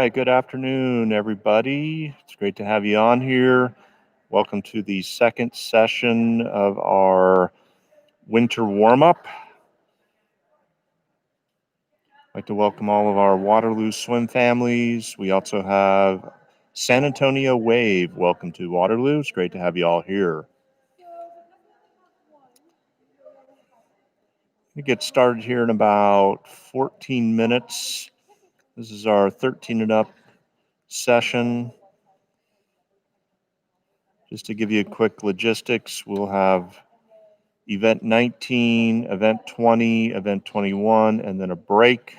right, good afternoon, everybody. It's great to have you on here. Welcome to the second session of our winter warm-up. I'd like to welcome all of our Waterloo swim families. We also have San Antonio Wave. Welcome to Waterloo. It's great to have you all here. We get started here in about 14 minutes. This is our 13 and up session. Just to give you a quick logistics, we'll have event 19, event 20, event 21, and then a break,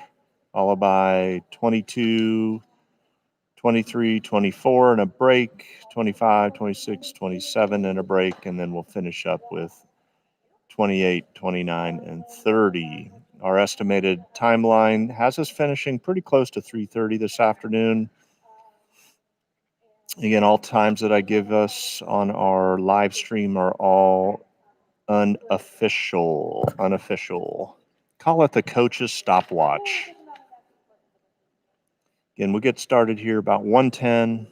followed by 22, 23, 24, and a break, 25, 26, 27, and a break, and then we'll finish up with 28, 29, and 30. Our estimated timeline has us finishing pretty close to 3:30 this afternoon. Again, all times that I give us on our live stream are all unofficial. Call it the coach's stopwatch. Again, we'll get started here about 1:10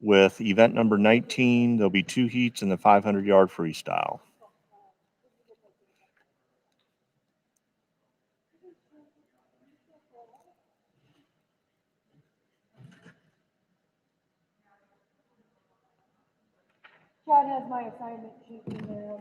with event number 19. There'll be 2 heats in the 500-yard freestyle. Chad has my assignment sheet in there.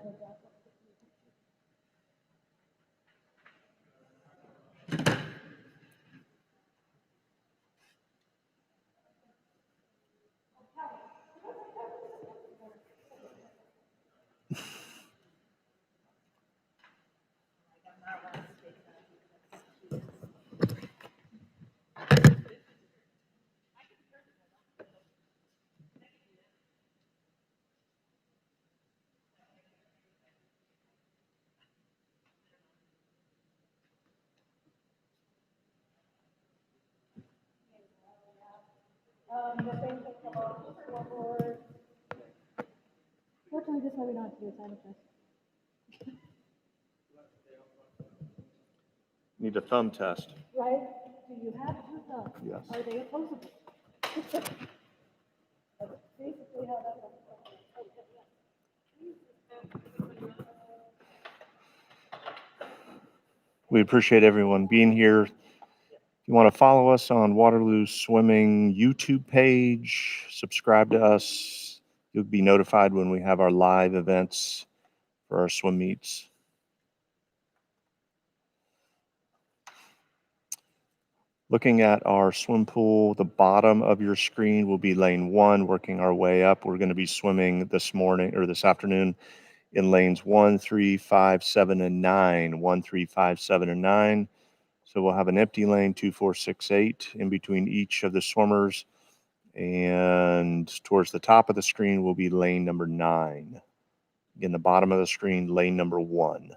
The things that come off the scoreboard. Fortunately, this way we don't have to do assignment test. Need a thumb test. Right? Do you have two thumbs? Yes. Are they opposable? That's basically how that works. We appreciate everyone being here. If you want to follow us on Waterloo Swimming YouTube page, subscribe to us. You'll be notified when we have our live events for our swim meets. Looking at our swim pool, the bottom of your screen will be lane 1, working our way up. We're going to be swimming this morning or this afternoon in lanes 1, 3, 5, 7, and 9. 1, 3, 5, 7, and 9. So we'll have an empty lane 2, 4, 6, 8 in between each of the swimmers. And towards the top of the screen will be lane number 9. In the bottom of the screen, lane number 1.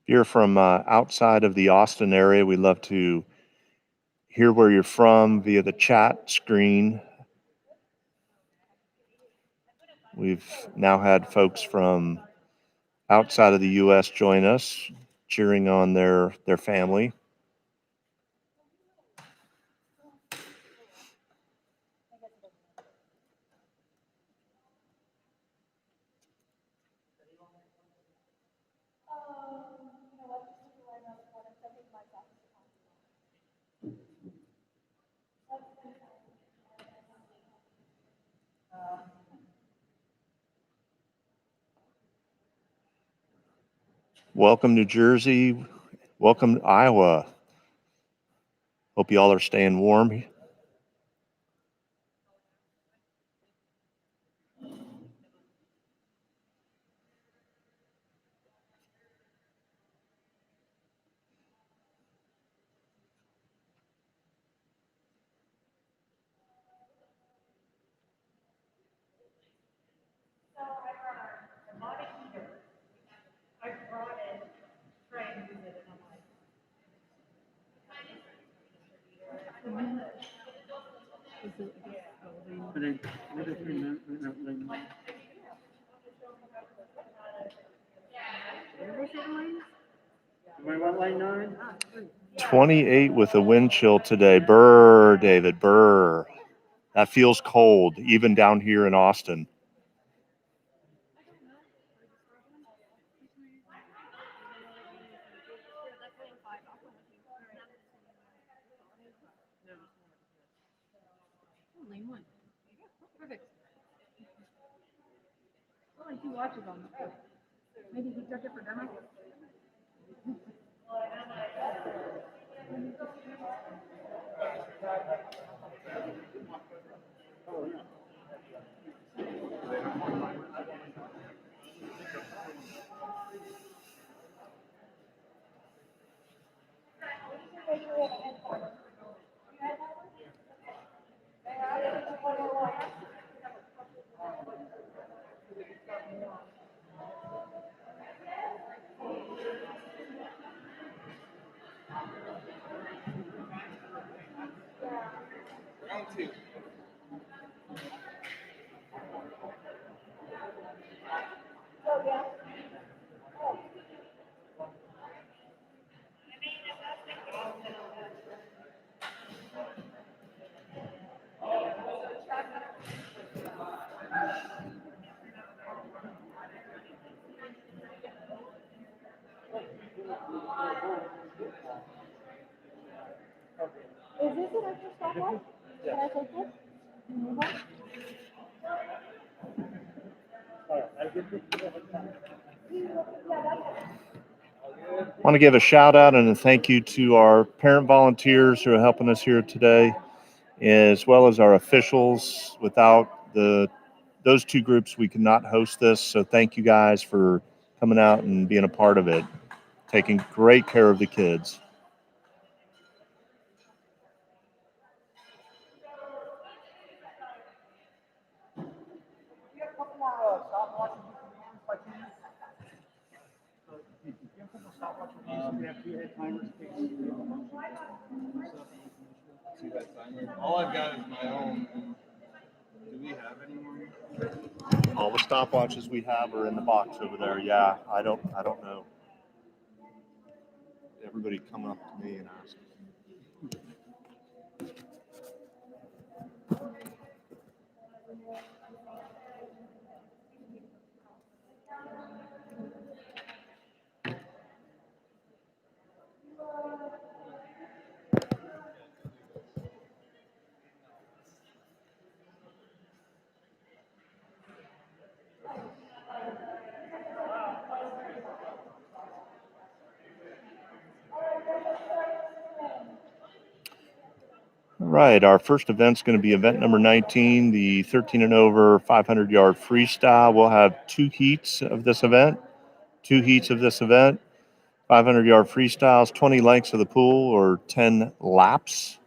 If you're from outside of the Austin area, we'd love to hear where you're from via the chat screen. We've now had folks from outside of the U.S. join us, cheering on their family. Welcome, New Jersey. Welcome, Iowa. Hope you all are staying warm. line 9? 28 with a wind chill today. Brr, David, brr. That feels cold, even down here in Austin. Lane 1. Perfect. Only 2 watches on the phone. Maybe he took it for demo. Is this an extra stopwatch? Can I take this? I want to give a shout out and a thank you to our parent volunteers who are helping us here today, as well as our officials. Without those two groups, we could not host this. So thank you guys for coming out and being a part of it, taking great care of the kids. All I've got is my own. Do we have any more? All the stopwatches we have are in the box over there. Yeah, I don't know. Everybody come up to me and ask. All right, our first event's going to be event number 19, the 13 and over 500 yard freestyle. We'll have 2 heats of this event. 500 yard freestyles, 20 lengths of the pool or 10 laps.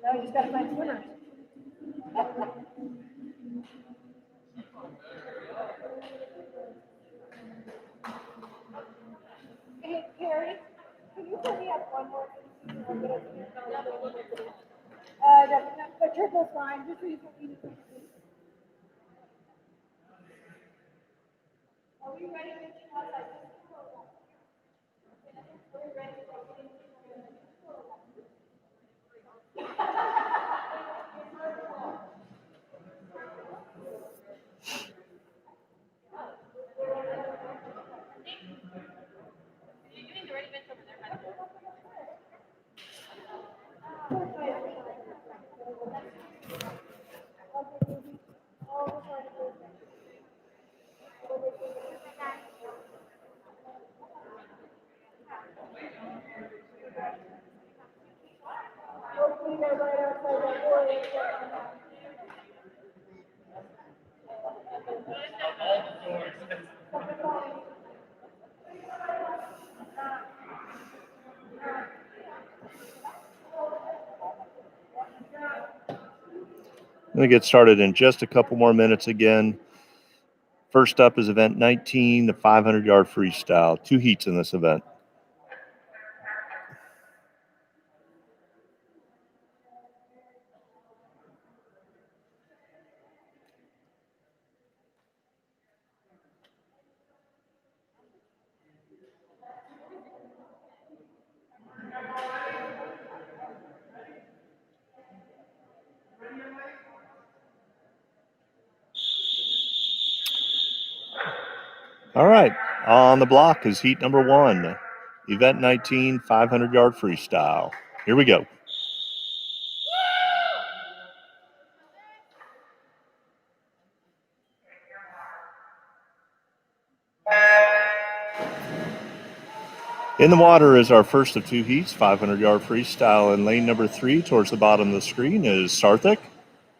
No, you just gotta find swimmers. Hey, Carrie, can you put me up one more? The triple's fine, just so you can eat it. Are we ready to do outside? Are we ready to go? Going to get started in just a couple more minutes again. First up is event 19, the 500-yard freestyle. 2 heats in this event. All right, on the block is heat number 1, event 19, 500-yard freestyle. Here we go. In the water is our first of 2 heats, 500-yard freestyle. In lane number 3, towards the bottom of the screen, is Sarthik.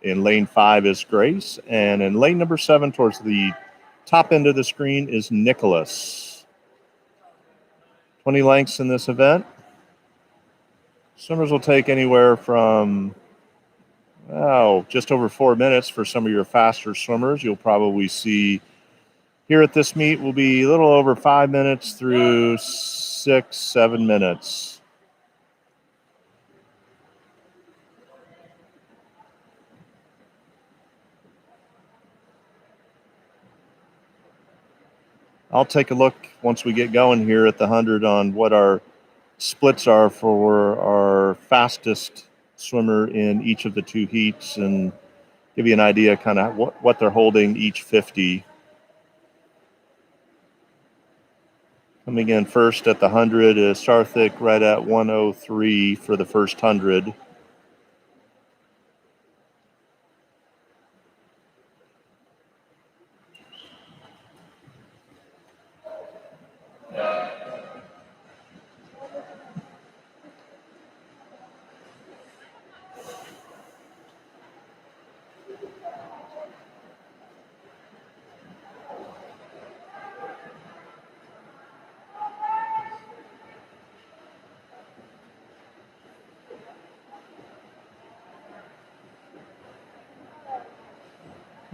In lane 5 is Grace. And in lane number 7, towards the top end of the screen, is Nicholas. 20 lengths in this event. Swimmers will take anywhere from, just over 4 minutes for some of your faster swimmers. You'll probably see here at this meet will be a little over 5 minutes through 6, 7 minutes. I'll take a look once we get going here at the 100 on what our splits are for our fastest swimmer in each of the 2 heats and give you an idea kind of what they're holding each 50. Coming in first at the 100 is Sarthik, right at 103 for the first 100.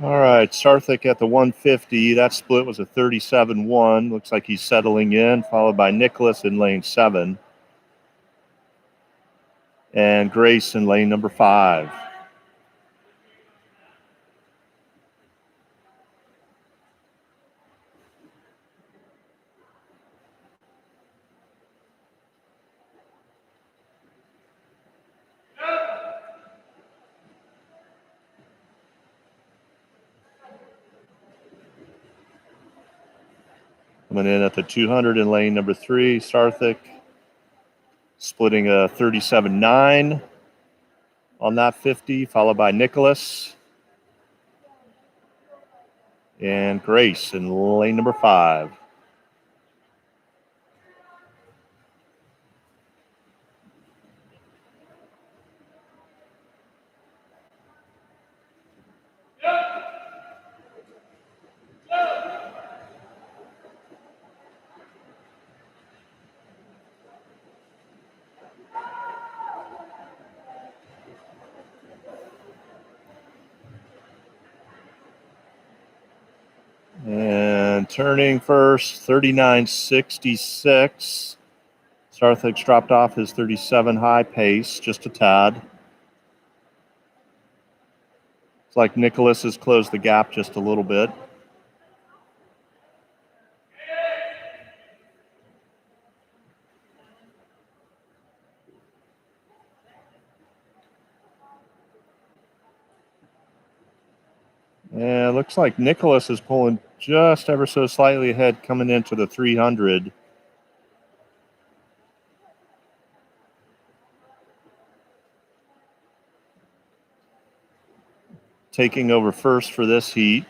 All right, Sarthik at the 150. That split was a 37-1. Looks like he's settling in, followed by Nicholas in lane 7. And Grace in lane number 5. Coming in at the 200 in lane number 3, Sarthik splitting a 37-9 on that 50, followed by Nicholas and Grace in lane number 5. And turning first, 39.66. Sarthik's dropped off his 37 high pace just a tad. It's like Nicholas has closed the gap just a little bit. And it looks like Nicholas is pulling just ever so slightly ahead coming into the 300. Taking over first for this heat.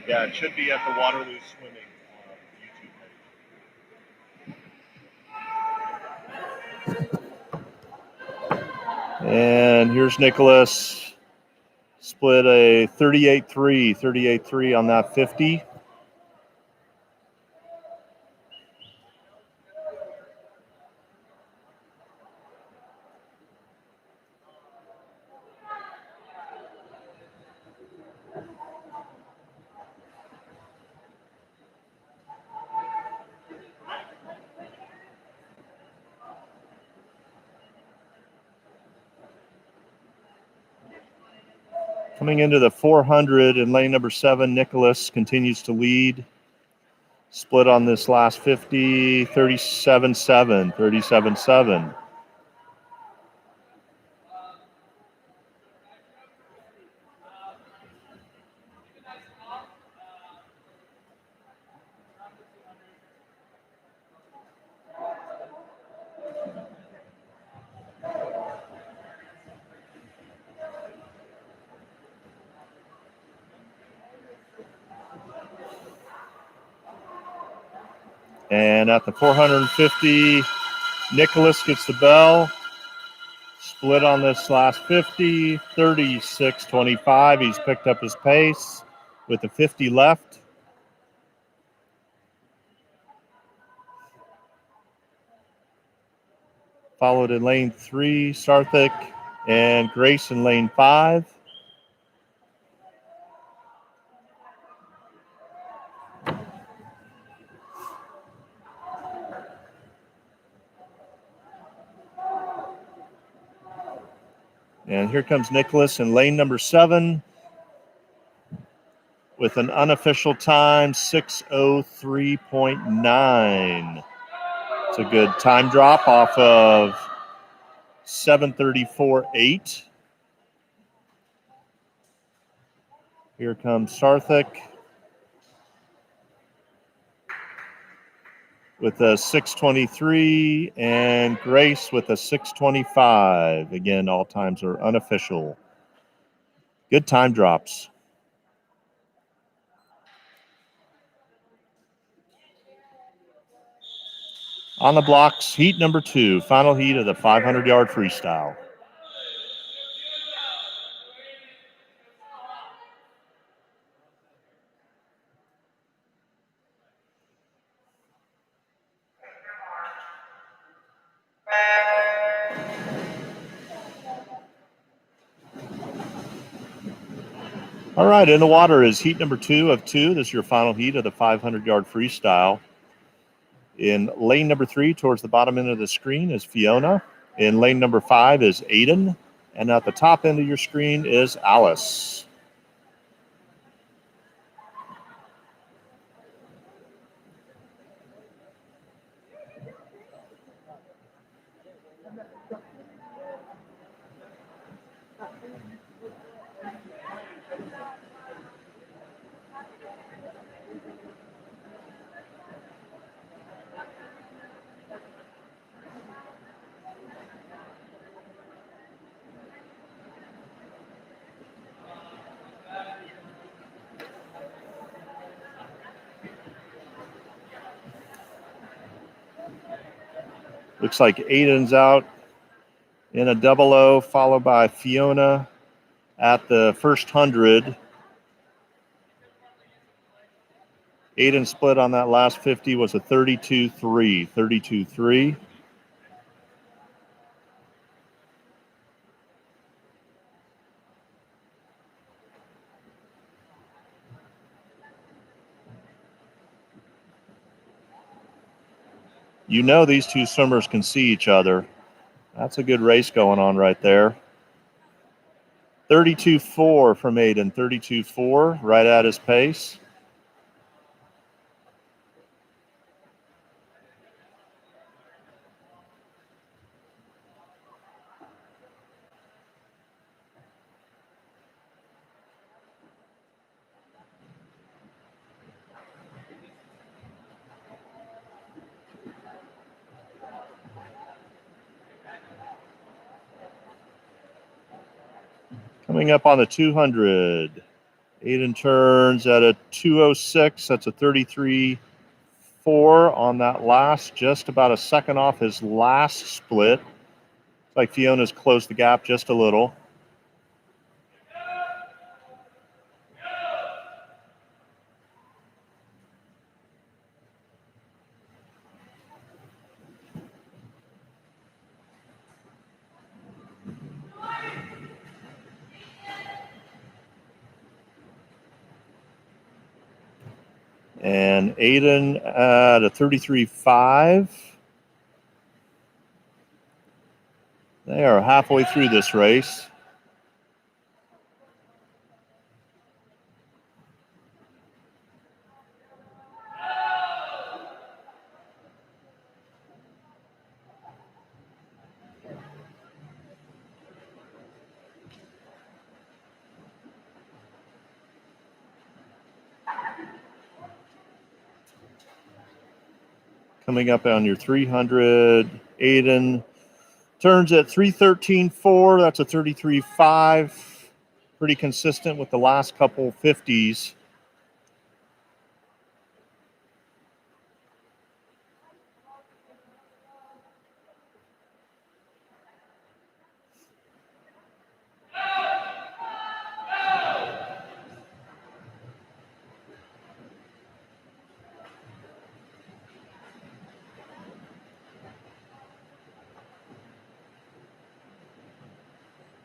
Yeah, it should be at the Waterloo swimming YouTube page. And here's Nicholas. Split a 38.3 on that 50. Coming into the 400 in lane number 7, Nicholas continues to lead. Split on this last 50, 37.7. And at the 450, Nicholas gets the bell. Split on this last 50, 36.25. He's picked up his pace with the 50 left. Followed in lane 3, Sarthik and Grace in lane 5. And here comes Nicholas in lane number 7 with an unofficial time, 6:03.9. It's a good time drop off of 7:34.8. Here comes Sarthik with a 6:23 and Grace with a 6:25. Again, all times are unofficial. Good time drops. On the blocks, heat number 2, final heat of the 500-yard freestyle. All right, in the water is heat number 2 of 2. This is your final heat of the 500-yard freestyle. In lane number 3, towards the bottom end of the screen, is Fiona. In lane number 5 is Aiden. And at the top end of your screen is Alice. Looks like Aiden's out in a 00, followed by Fiona at the first 100. Aiden split on that last 50 was a 32.3. You know these two swimmers can see each other. That's a good race going on right there. 32.4 from Aiden, 32.4, right at his pace. Coming up on the 200, Aiden turns at a 2:06. That's a 33.4 on that last, just about a second off his last split. Like Fiona's closed the gap just a little. And Aiden at a 33.5. They are halfway through this race. Coming up on your 300, Aiden turns at 3:13.4. That's a 33.5. Pretty consistent with the last couple 50s.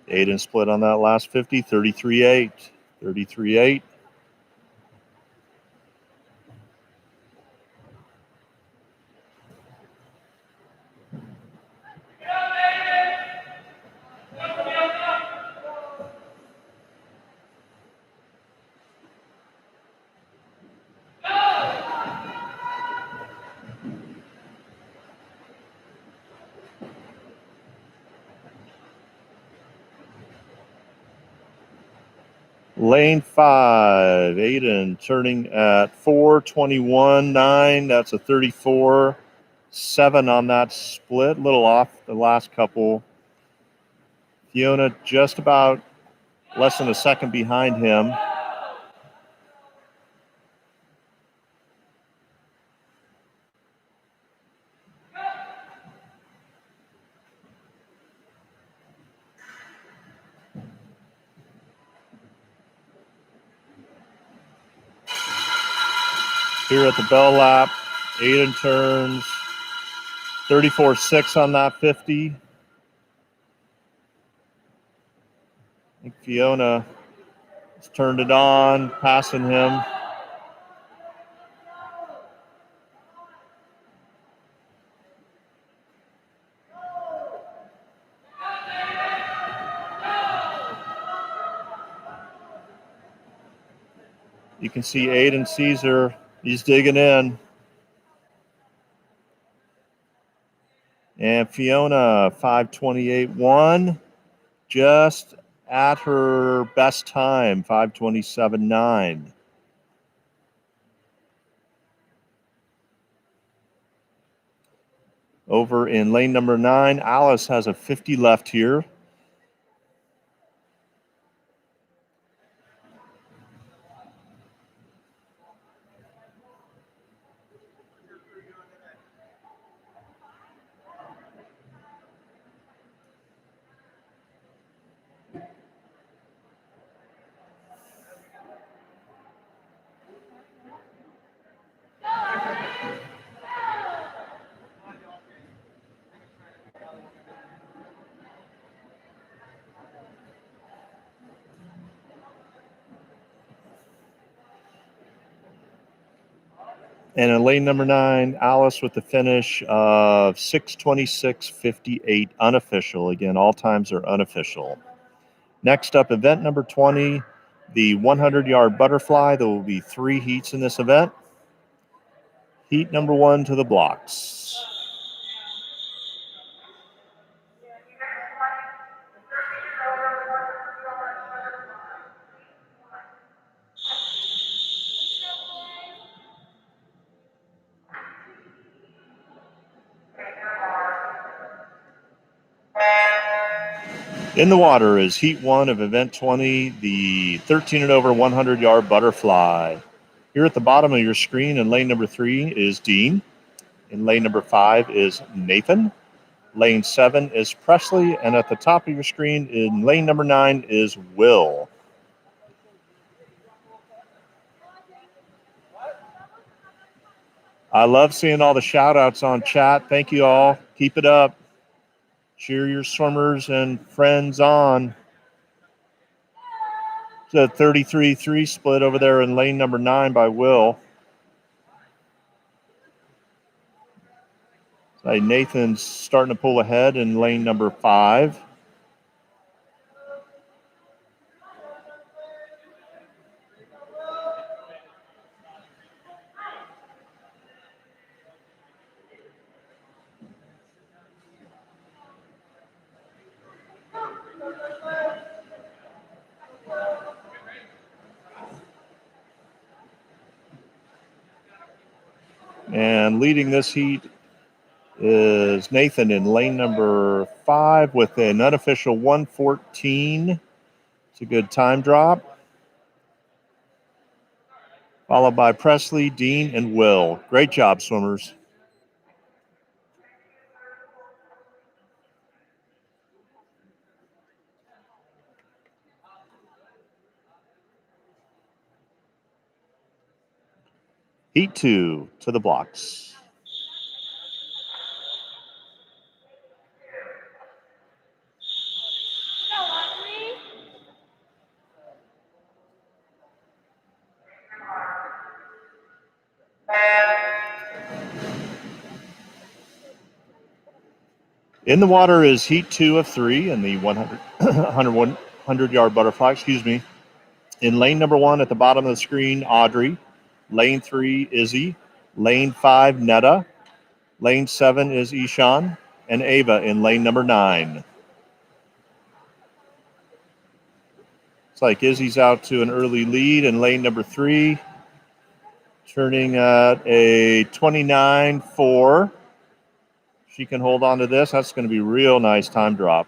Aiden split on that last 50, 33.8. 33.8. Lane 5, Aiden turning at 4:21.9. That's a 34.7 on that split. A little off the last couple. Fiona just about less than a second behind him. Here at the bell lap, Aiden turns 34.6 on that 50. I think Fiona has turned it on, passing him. You can see Aiden Caesar. He's digging in. And Fiona, 5:28.1, just at her best time, 5:27.9. Over in lane number 9, Alice has a 50 left here. And in lane number 9, Alice with the finish of 6:26.58 unofficial. Again, all times are unofficial. Next up, event number 20, the 100-yard butterfly. There will be 3 heats in this event. Heat number 1 to the blocks. In the water is heat 1 of event 20, the 13 and over 100-yard butterfly. Here at the bottom of your screen in lane number 3 is Dean. In lane number 5 is Nathan. Lane 7 is Presley, and at the top of your screen in lane number 9 is Will. I love seeing all the shout outs on chat. Thank you all. Keep it up. Cheer your swimmers and friends on. It's a 33-3 split over there in lane number 9 by Will. Nathan's starting to pull ahead in lane number 5. And leading this heat is Nathan in lane number 5 with an unofficial 1:14. It's a good time drop. Followed by Presley, Dean, and Will. Great job, swimmers. Heat 2 to the blocks. In the water is heat 2 of 3 in the 100-yard butterfly, In lane number 1 at the bottom of the screen, Audrey. Lane 3, Izzy. Lane 5, Netta. Lane 7 is Ishan. And Ava in lane number 9. It's like Izzy's out to an early lead in lane number 3. Turning at a 29.4. She can hold on to this. That's going to be a real nice time drop.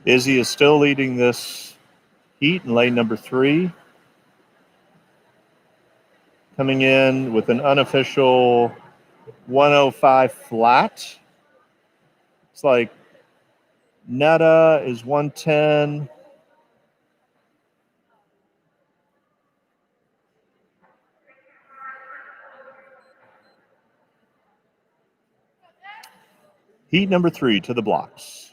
Izzy is still leading this heat in lane number 3. Coming in with an unofficial 105 flat. It's like Netta is 110. Heat number 3 to the blocks.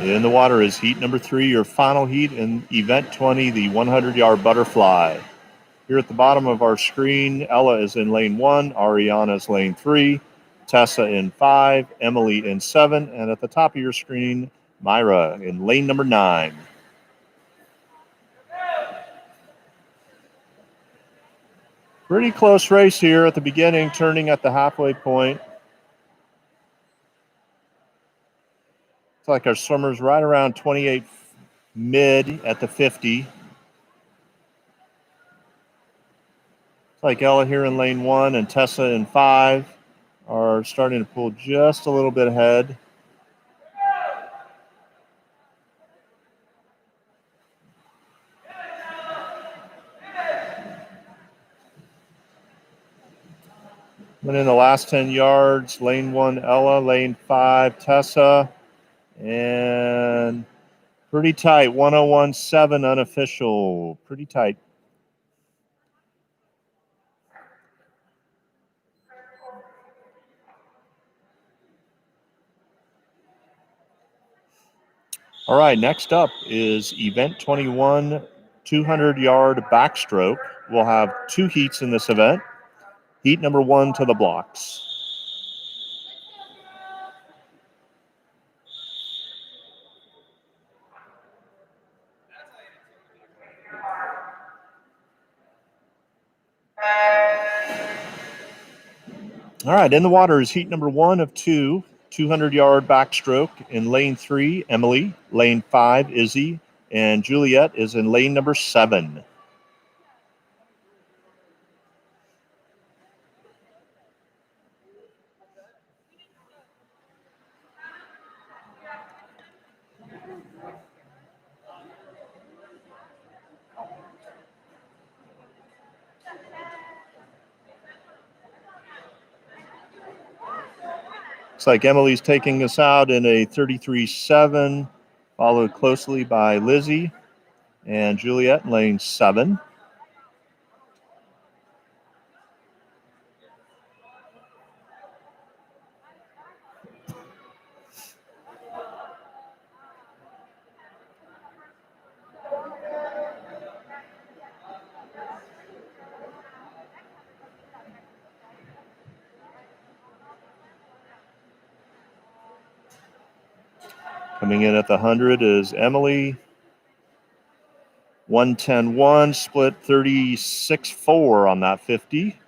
In the water is heat number 3, your final heat in event 20, the 100-yard butterfly. Here at the bottom of our screen, Ella is in lane 1, Ariana is lane 3, Tessa in 5, Emily in 7, and at the top of your screen, Myra in lane number 9. Pretty close race here at the beginning, turning at the halfway point. It's like our swimmers right around 28 mid at the 50. It's like Ella here in lane 1 and Tessa in 5 are starting to pull just a little bit ahead. And in the last 10 yards, lane 1 Ella, lane 5 Tessa, and pretty tight, 101.7 unofficial, pretty tight. All right, next up is event 21, 200-yard backstroke. We'll have 2 heats in this event. Heat number 1 to the blocks. All right, in the water is heat number 1 of 2, 200-yard backstroke. In lane 3, Emily. Lane 5, Izzy. And Juliet is in lane number 7. Looks like Emily's taking us out in a 33.7, followed closely by Lizzie and Juliet in lane 7. Coming in at the 100 is Emily. 110.1, split 36.4 on that 50,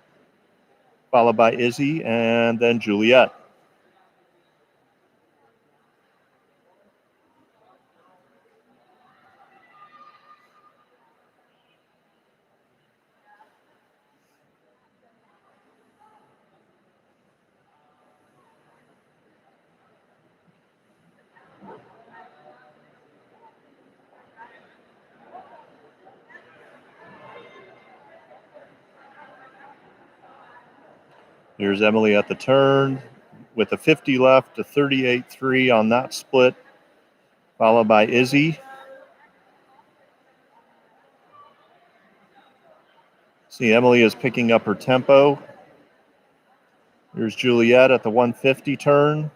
followed by Izzy and then Juliet. Here's Emily at the turn with a 50 left, a 38.3 on that split, followed by Izzy. See, Emily is picking up her tempo. Here's Juliet at the 150 turn.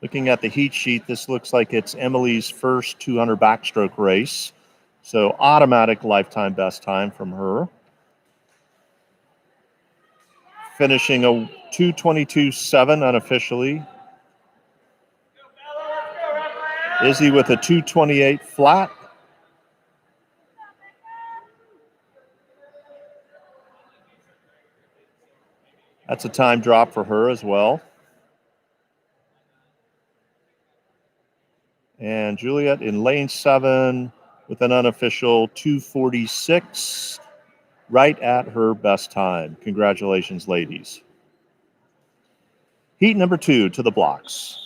Looking at the heat sheet, this looks like it's Emily's first 200 backstroke race. So automatic lifetime best time from her. Finishing a 2:22.7 unofficially. Izzy with a 2:28 flat. That's a time drop for her as well. And Juliet in lane 7 with an unofficial 2:46, right at her best time. Congratulations, ladies. Heat number 2 to the blocks.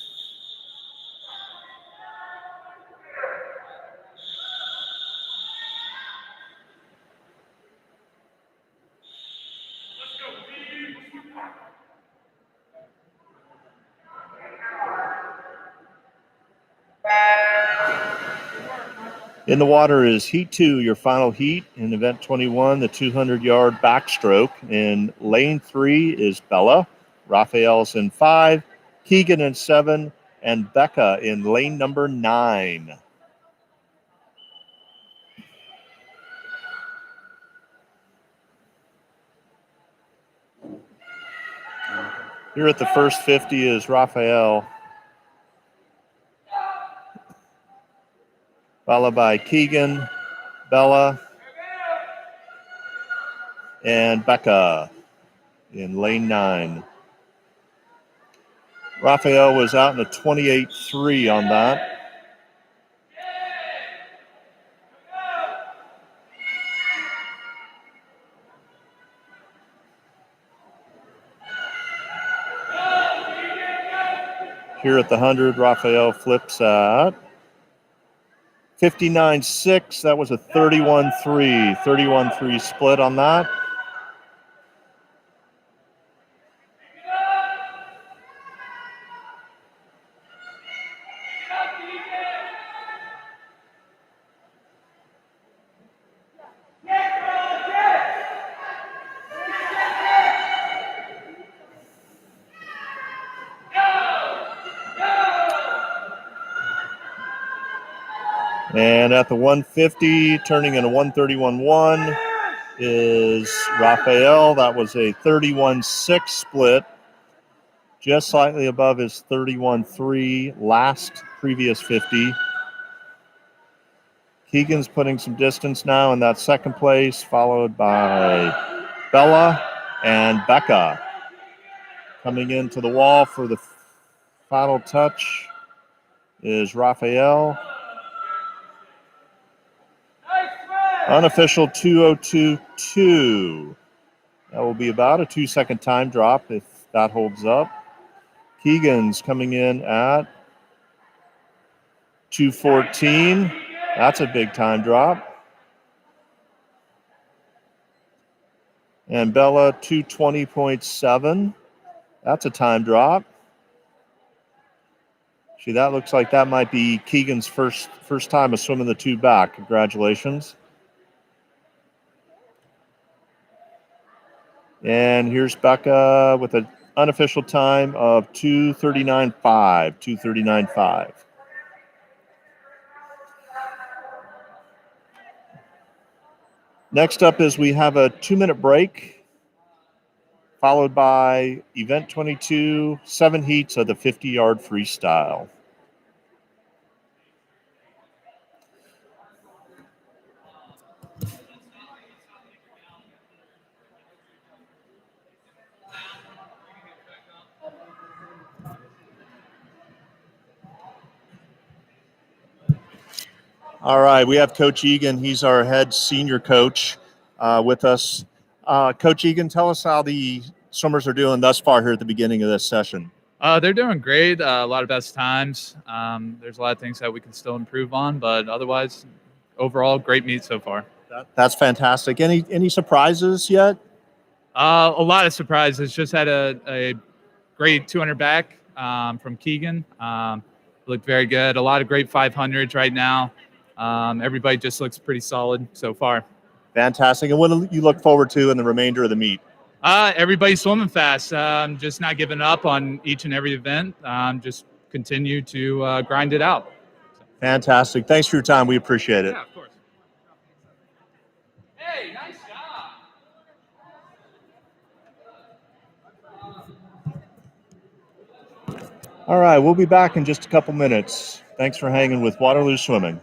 In the water is heat 2, your final heat in event 21, the 200-yard backstroke. In lane 3 is Bella. Raphael's in 5, Keegan in 7, and Becca in lane number 9. Here at the first 50 is Raphael, followed by Keegan, Bella, and Becca in lane 9. Raphael was out in a 28.3 on that. Here at the 100, Raphael flips at 59.6. That was a 31.3. 31.3 split on that. And at the 150, turning in a 131.1 is Raphael. That was a 31.6 split, just slightly above his 31.3 previous 50. Keegan's putting some distance now in that second place, followed by Bella and Becca. Coming into the wall for the final touch is Raphael. Unofficial 2:02.2. That will be about a 2-second time drop if that holds up. Keegan's coming in at 2:14. That's a big time drop. And Bella 2:20.7. That's a time drop. See, that looks like that might be Keegan's first time of swimming the two back. Congratulations. And here's Becca with an unofficial time of 2:39.5. 2:39.5. Next up is we have a 2-minute break, followed by event 22, 7 heats of the 50-yard freestyle. All right, we have Coach Egan. He's our head senior coach with us. Coach Egan, tell us how the swimmers are doing thus far here at the beginning of this session. They're doing great. A lot of best times. There's a lot of things that we can still improve on, but otherwise, overall, great meet so far. That's fantastic. Any surprises yet? A lot of surprises. Just had a great 200 back from Keegan. Looked very good. A lot of great 500s right now. Everybody just looks pretty solid so far. Fantastic. And what do you look forward to in the remainder of the meet? Everybody's swimming fast. Just not giving up on each and every event. Just continue to grind it out. Fantastic. Thanks for your time. We appreciate it. Yeah, of course. Hey, nice job. All right, we'll be back in just a couple minutes. Thanks for hanging with Waterloo Swimming.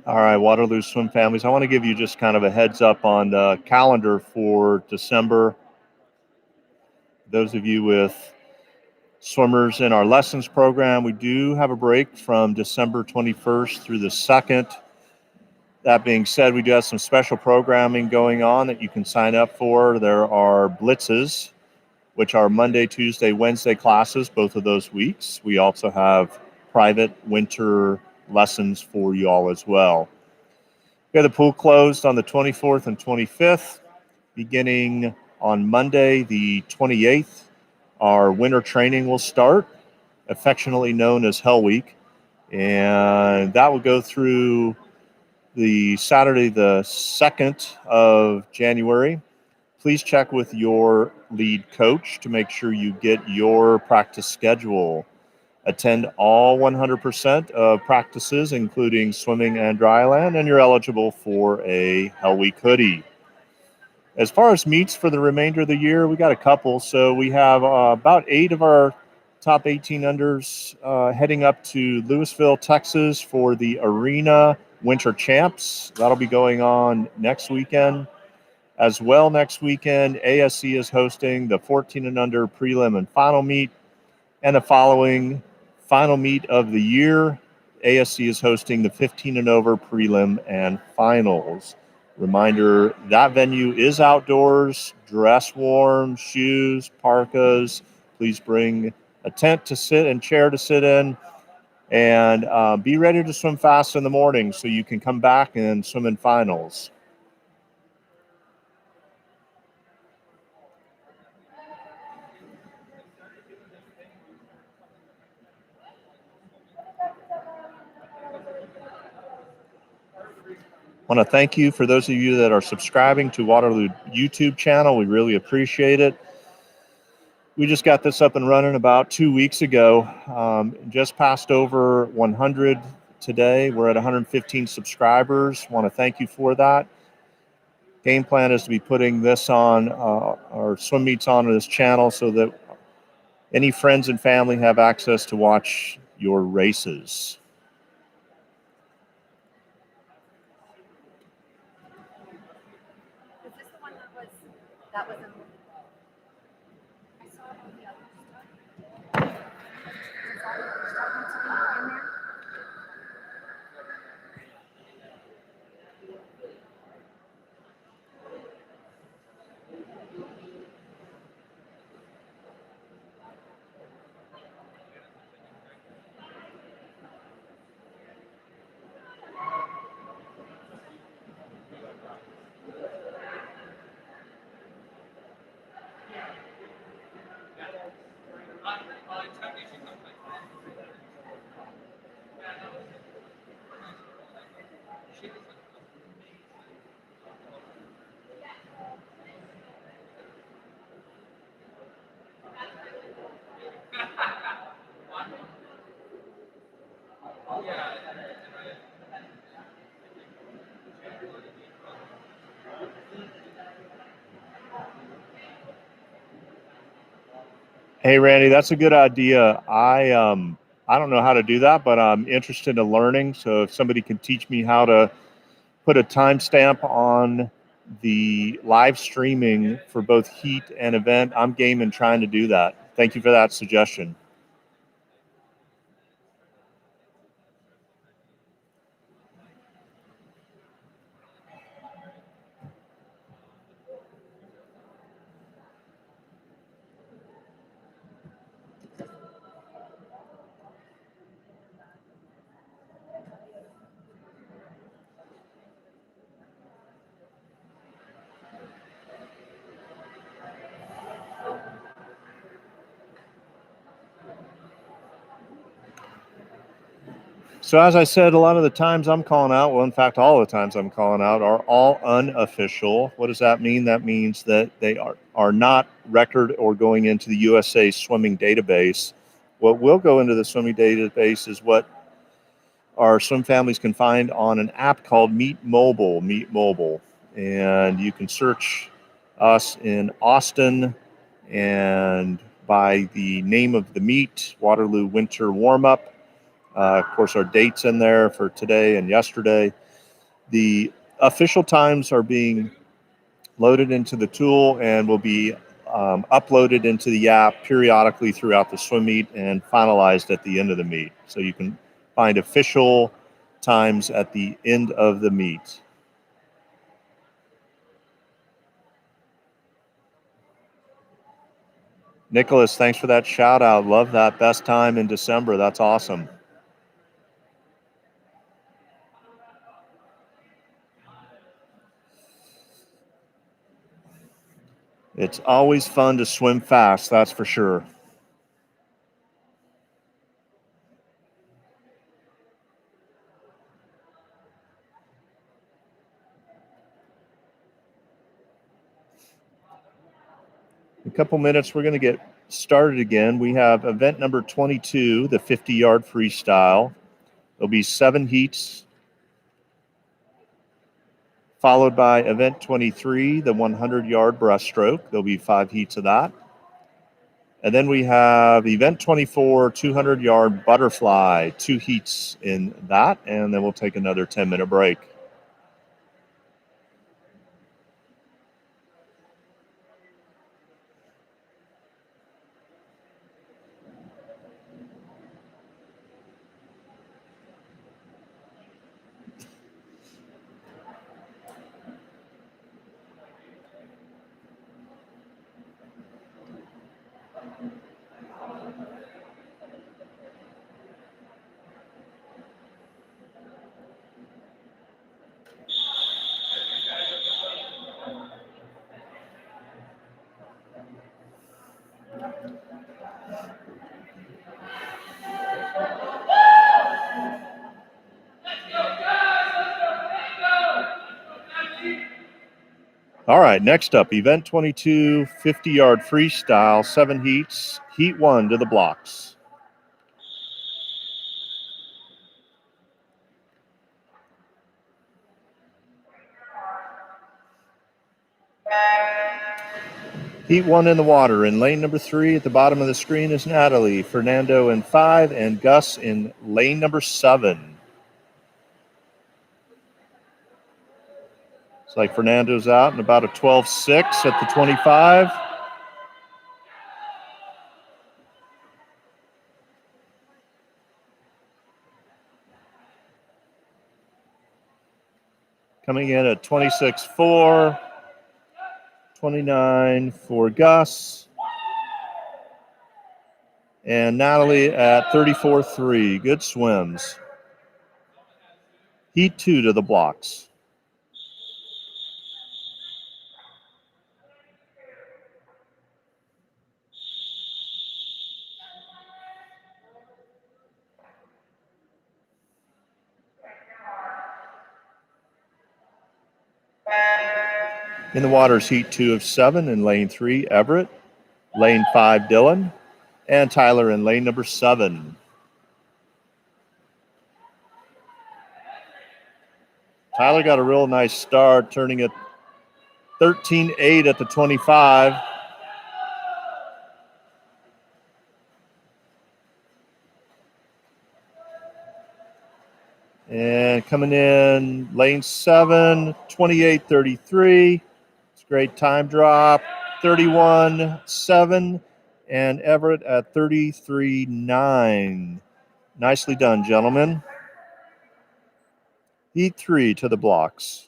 All right, Waterloo Swim families, I want to give you just kind of a heads up on the calendar for December. Those of you with swimmers in our lessons program, we do have a break from December 21st through the 2nd. That being said, we do have some special programming going on that you can sign up for. There are blitzes, which are Monday, Tuesday, Wednesday classes, both of those weeks. We also have private winter lessons for you all as well. We have the pool closed on the 24th and 25th. Beginning on Monday, the 28th, our winter training will start, affectionately known as Hell Week. And that will go through the Saturday, the 2nd of January. Please check with your lead coach to make sure you get your practice schedule. Attend all 100% of practices, including swimming and dryland, and you're eligible for a Hell Week hoodie. As far as meets for the remainder of the year, we got a couple. So we have about 8 of our top 18 unders heading up to Louisville, Texas for the Arena Winter Champs. That'll be going on next weekend. As well, next weekend, ASC is hosting the 14 and under prelim and final meet. And the following final meet of the year. ASC is hosting the 15 and over prelim and finals. Reminder, that venue is outdoors, dress warm, shoes, parkas. Please bring a tent to sit and chair to sit in, and be ready to swim fast in the morning so you can come back and swim in finals. I want to thank you for those of you that are subscribing to Waterloo YouTube channel. We really appreciate it. We just got this up and running about 2 weeks ago. Just passed over 100 today. We're at 115 subscribers. Want to thank you for that. Game plan is to be putting this on our swim meets on this channel so that any friends and family have access to watch your races. Is this the one that was in? I saw it on the other stuff. Is all the other stuff need to be in there? Hey, Randy, that's a good idea. I don't know how to do that, but I'm interested in learning. So if somebody can teach me how to put a timestamp on the live streaming for both heat and event, I'm game in trying to do that. Thank you for that suggestion. So as I said, a lot of the times I'm calling out, well, in fact, all the times I'm calling out are all unofficial. What does that mean? That means that they are not record or going into the USA swimming database. What will go into the swimming database is what our swim families can find on an app called Meet Mobile. And you can search us in Austin and by the name of the meet, Waterloo Winter Warm-Up. Of course, our dates in there for today and yesterday. The official times are being loaded into the tool and will be uploaded into the app periodically throughout the swim meet and finalized at the end of the meet. So you can find official times at the end of the meet. Nicholas, thanks for that shout out. Love that. Best time in December. That's awesome. It's always fun to swim fast, that's for sure. In a couple minutes, we're going to get started again. We have event number 22, the 50-yard freestyle. There'll be 7 heats, followed by event 23, the 100-yard breaststroke. There'll be 5 heats of that. And then we have event 24, 200-yard butterfly, 2 heats in that, and then we'll take another 10-minute break. All right, next up, event 22, 50-yard freestyle, 7 heats. Heat 1 to the blocks. Heat 1 in the water. In lane number 3 at the bottom of the screen is Natalie, Fernando in 5, and Gus in lane number 7. It's like Fernando's out in about a 12.6 at the 25. Coming in at 26.4, 29 for Gus, and Natalie at 34.3. Good swims. Heat 2 to the blocks. In the waters, heat 2 of 7 in lane 3, Everett, lane 5, Dylan, and Tyler in lane number 7. Tyler got a real nice start, turning at 13.8 at the 25. And coming in lane 7, 28.33. It's a great time drop, 31.7. And Everett at 33.9. Nicely done, gentlemen. Heat 3 to the blocks.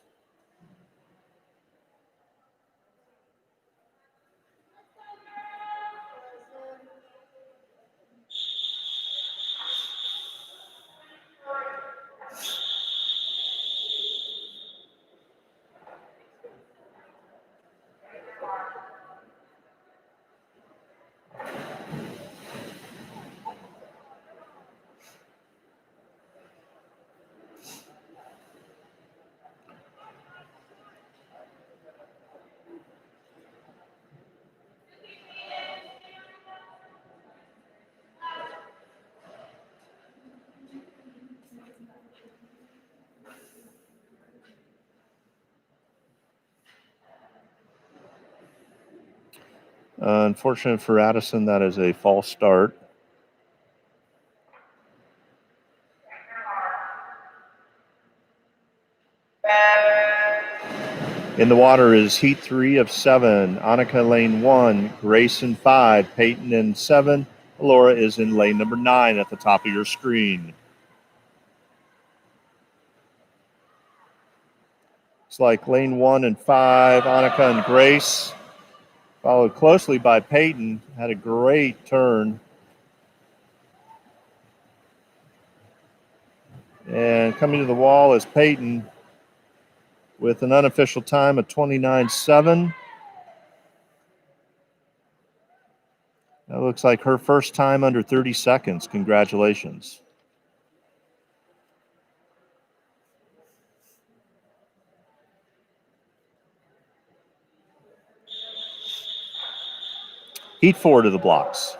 Unfortunate for Addison, that is a false start. In the water is heat 3 of 7. Annika lane 1, Grace in 5, Peyton in 7. Laura is in lane number 9 at the top of your screen. It's like lane 1 and 5, Annika and Grace, followed closely by Peyton. Had a great turn. And coming to the wall is Peyton with an unofficial time of 29.7. That looks like her first time under 30 seconds. Congratulations. Heat 4 to the blocks.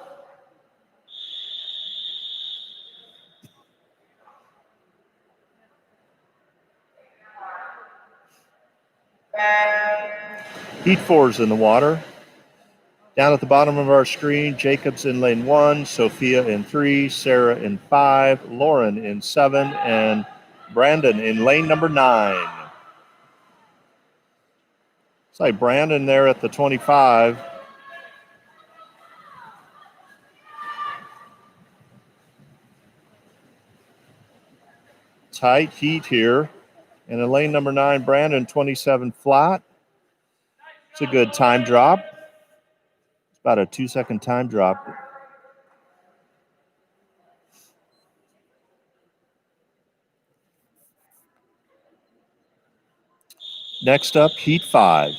Heat 4 is in the water. Down at the bottom of our screen, Jacob's in lane 1, Sophia in 3, Sarah in 5, Lauren in 7, and Brandon in lane number 9. It's like Brandon there at the 25. Tight heat here. And in lane number 9, Brandon, 27 flat. It's a good time drop. It's about a 2-second time drop. Next up, heat 5.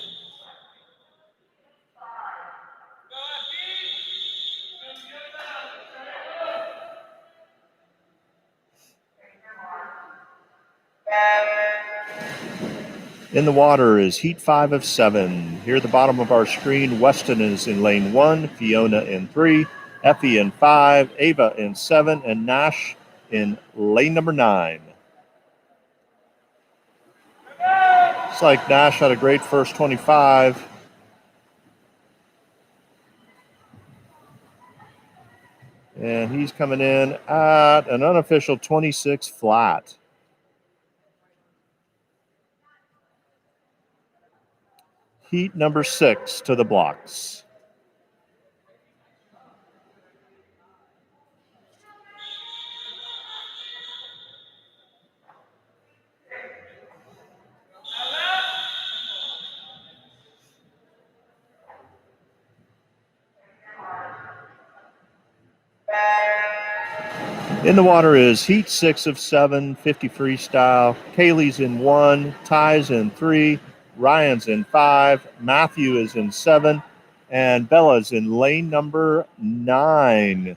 In the water is heat 5 of 7. Here at the bottom of our screen, Weston is in lane 1, Fiona in 3, Effie in 5, Ava in 7, and Nash in lane number 9. Looks like Nash had a great first 25. And he's coming in at an unofficial 26 flat. Heat number 6 to the blocks. In the water is heat 6 of 7, 50 freestyle. Kaylee's in 1, Ty's in 3, Ryan's in 5, Matthew is in 7, and Bella's in lane number 9.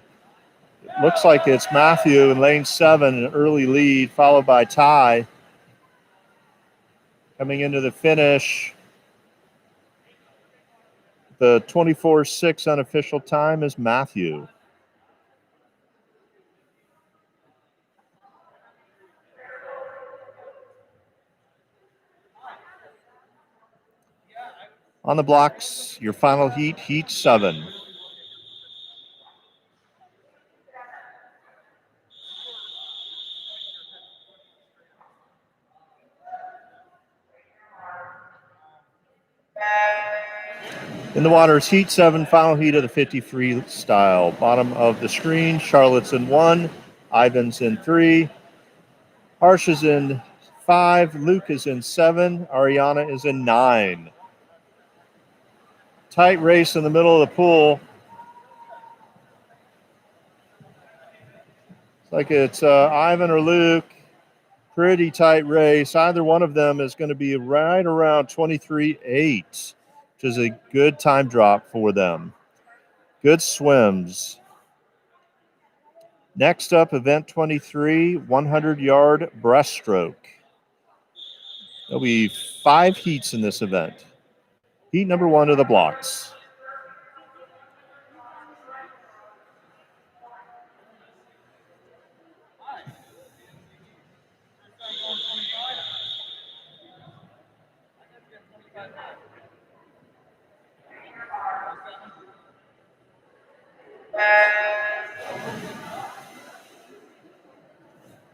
Looks like it's Matthew in lane 7, an early lead, followed by Ty. Coming into the finish, the 24.6 unofficial time is Matthew. On the blocks, your final heat, heat 7. In the water is heat 7, final heat of the 50 freestyle. Bottom of the screen, Charlotte's in 1, Ivan's in 3, Harsh is in 5, Luke is in 7, Ariana is in 9. Tight race in the middle of the pool. It's like it's Ivan or Luke. Pretty tight race. Either one of them is going to be right around 23.8, which is a good time drop for them. Good swims. Next up, event 23, 100-yard breaststroke. There'll be 5 heats in this event. Heat number 1 of the blocks.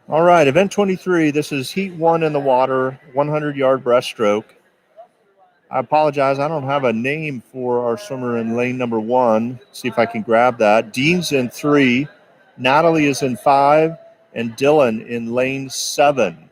All right, event 23, this is heat 1 in the water, 100-yard breaststroke. I apologize, I don't have a name for our swimmer in lane number 1. See if I can grab that. Dean's in 3, Natalie is in 5, and Dylan in lane 7.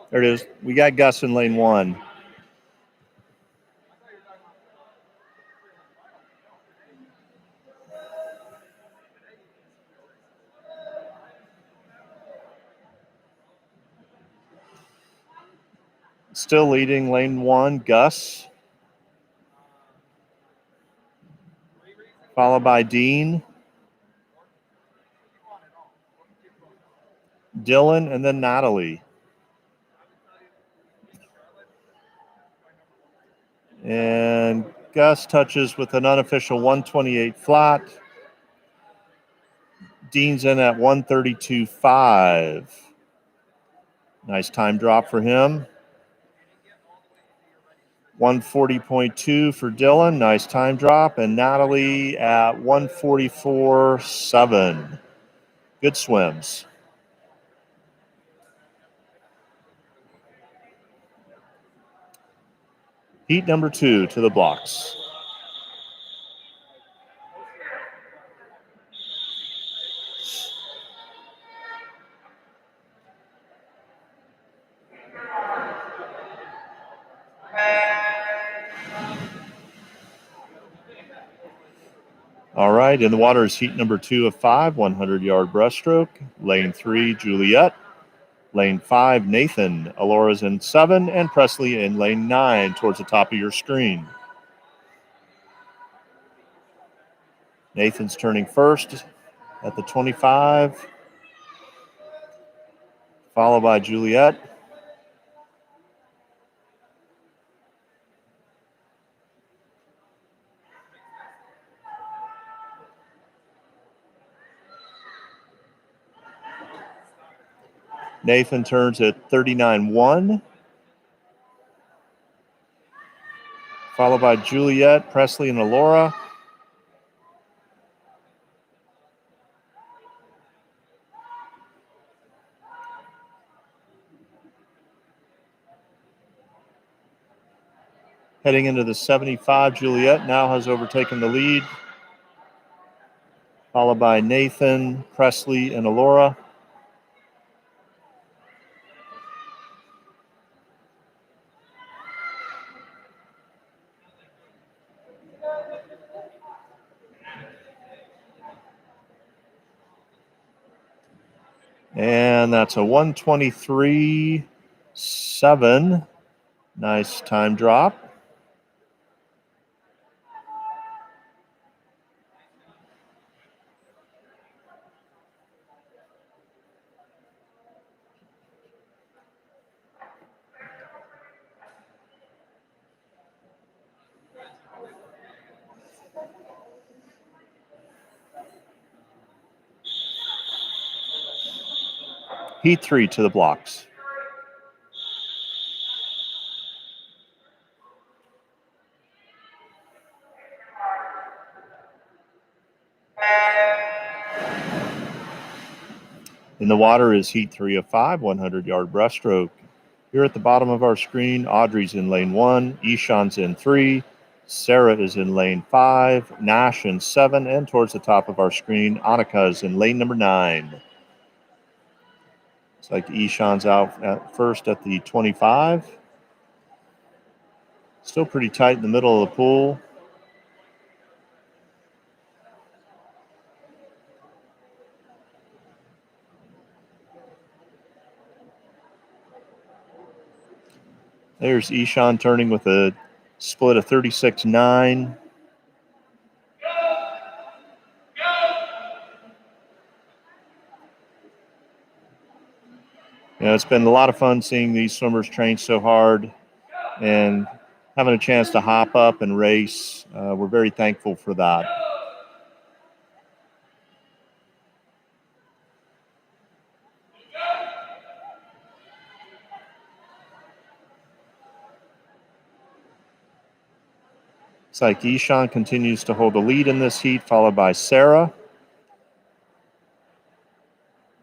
There it is. We got Gus in lane 1. Still leading lane 1, Gus. Followed by Dean, Dylan, and then Natalie. And Gus touches with an unofficial 128 flat. Dean's in at 132.5. Nice time drop for him. 140.2 for Dylan. Nice time drop. And Natalie at 144.7. Good swims. Heat number 2 to the blocks. All right, in the water is heat number 2 of 5, 100-yard breaststroke. Lane 3, Juliet. Lane 5, Nathan. Alora's in 7, and Presley in lane 9 towards the top of your screen. Nathan's turning first at the 25, followed by Juliet. Nathan turns at 39.1, followed by Juliet, Presley, and Alora. Heading into the 75, Juliet now has overtaken the lead, followed by Nathan, Presley, and Alora. And that's a 1:23.7. Nice time drop. Heat 3 to the blocks. In the water is heat 3 of 5, 100-yard breaststroke. Here at the bottom of our screen, Audrey's in lane 1, Ishan's in 3, Sarah is in lane 5, Nash in 7, and towards the top of our screen, Annika is in lane number 9. It's like Ishan's out at first at the 25. Still pretty tight in the middle of the pool. There's Ishan turning with a split of 36.9. You know, it's been a lot of fun seeing these swimmers train so hard and having a chance to hop up and race. We're very thankful for that. It's like Ishan continues to hold the lead in this heat, followed by Sarah.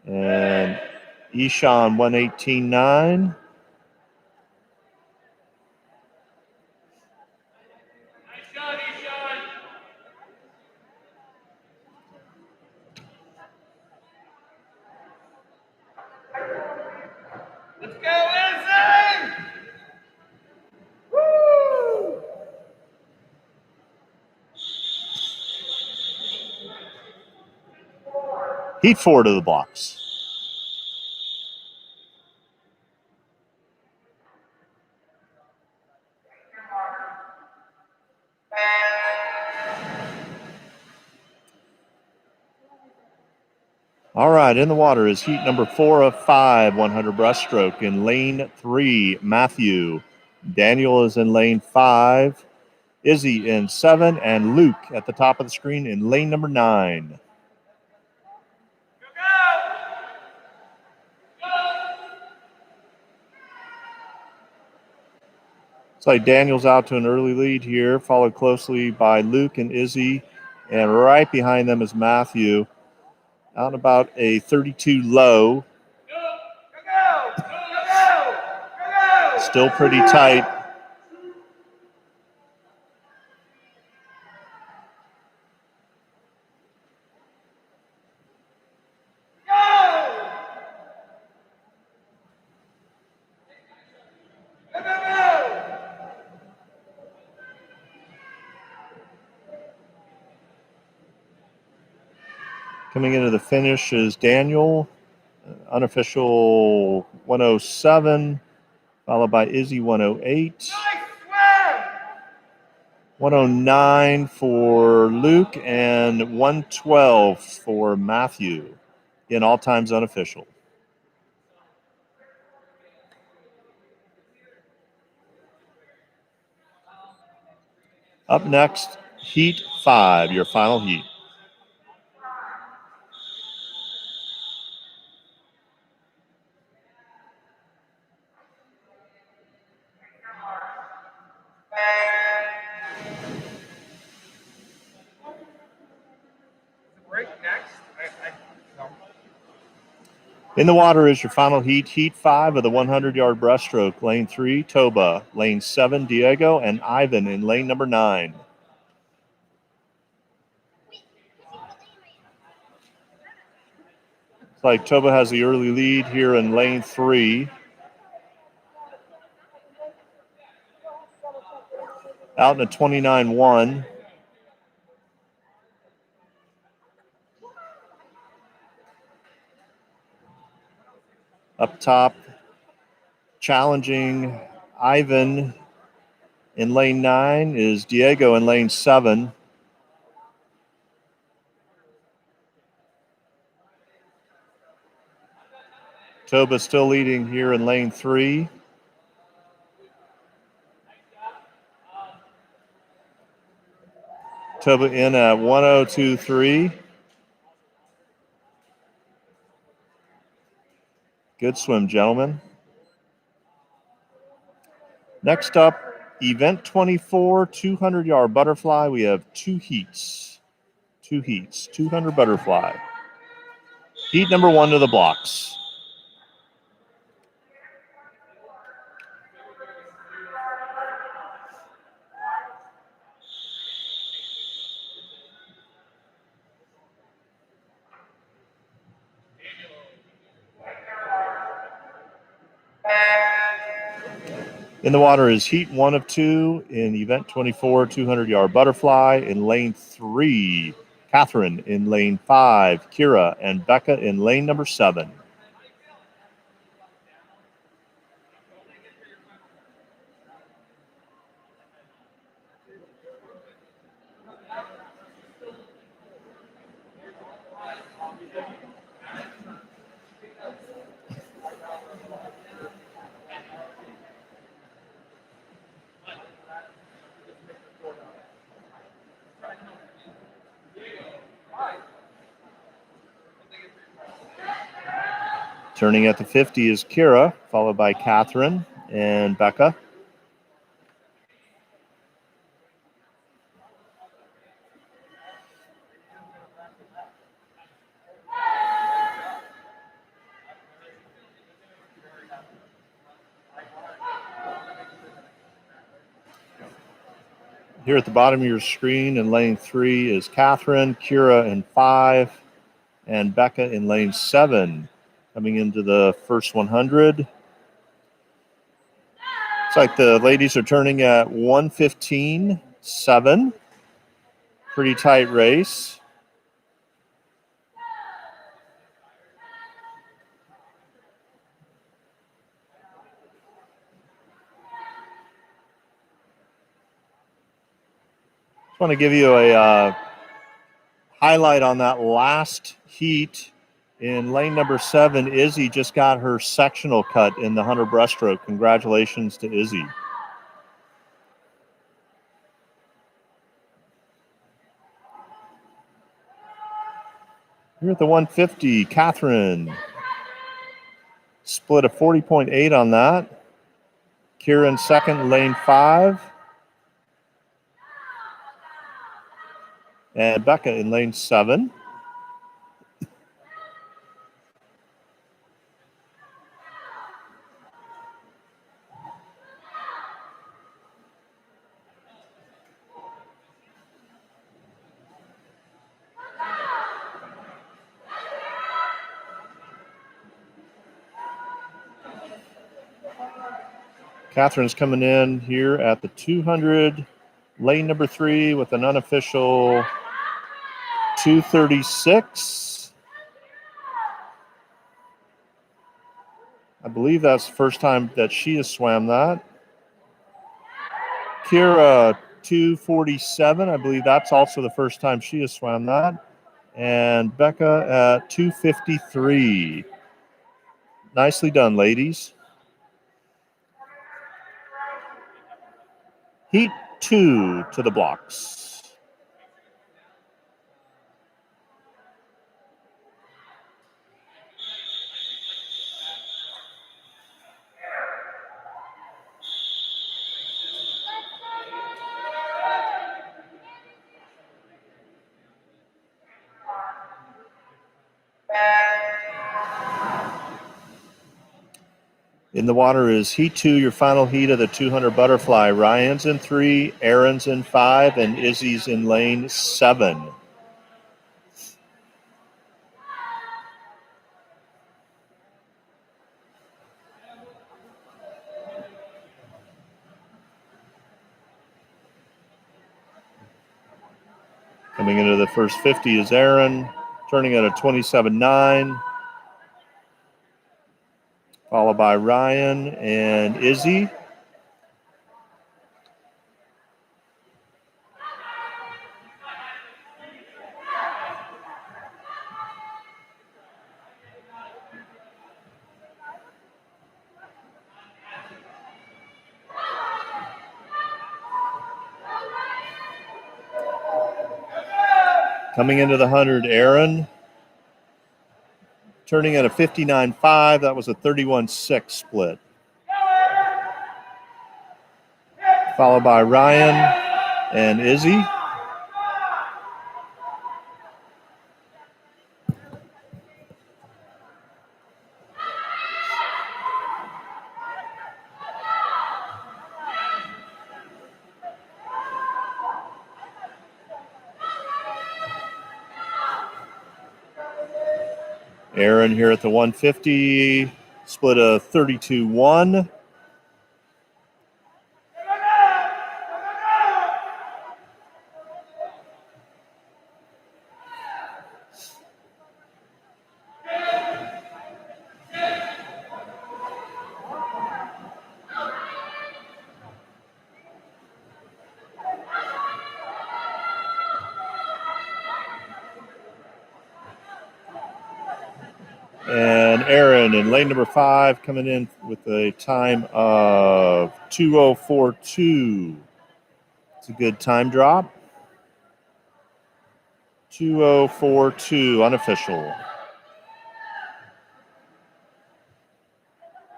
And Ishan 1:18.9. Let's go, Izzy! Woo! Heat 4 to the blocks. All right, in the water is heat number 4 of 5, 100 breaststroke. In lane 3, Matthew. Daniel is in lane 5. Izzy in 7, and Luke at the top of the screen in lane number 9. It's like Daniel's out to an early lead here, followed closely by Luke and Izzy, and right behind them is Matthew, out about a 32 low. Still pretty tight. Coming into the finish is Daniel, unofficial 107, followed by Izzy 108. 109 for Luke and 112 for Matthew. In all times unofficial. Up next, Heat 5, your final heat. Break next. No. In the water is your final heat, Heat 5 of the 100-yard breaststroke. Lane 3, Toba. Lane 7, Diego, and Ivan in lane number 9. Looks like Toba has the early lead here in lane 3. Out in a 29-1. Up top, challenging Ivan in lane 9 is Diego in lane 7. Toba still leading here in lane 3. Toba in at 1:02.3. Good swim, gentlemen. Next up, event 24, 200-yard butterfly. We have 2 heats. 200 butterfly. Heat number 1 to the blocks. In the water is heat 1 of 2 in event 24, 200-yard butterfly. In lane 3, Catherine. In lane 5, Kira, and Becca in lane number 7. Turning at the 50 is Kira, followed by Catherine and Becca. Here at the bottom of your screen in lane 3 is Catherine, Kira in 5, and Becca in lane 7. Coming into the first 100. Looks like the ladies are turning at 1:15.7. Pretty tight race. Just want to give you a highlight on that last heat. In lane number 7, Izzy just got her sectional cut in the 100 breaststroke. Congratulations to Izzy. Here at the 150, Catherine. Split a 40.8 on that. Kieran second, lane 5. And Becca in lane 7. Catherine's coming in here at the 200, lane number 3 with an unofficial 2:36. I believe that's the first time that she has swam that. Kira, 247. I believe that's also the first time she has swam that. And Becca at 253. Nicely done, ladies. Heat 2 to the blocks. In the water is heat 2, your final heat of the 200 butterfly. Ryan's in 3, Aaron's in 5, and Izzy's in lane 7. Coming into the first 50 is Aaron, turning at a 27.9, followed by Ryan and Izzy. Coming into the 100, Aaron, turning at a 59.5. That was a 31.6 split. Followed by Ryan and Izzy. Aaron here at the 150, split a 32.1. And Aaron in lane number 5 coming in with a time of 2:04.2. It's a good time drop. 2:04.2 unofficial.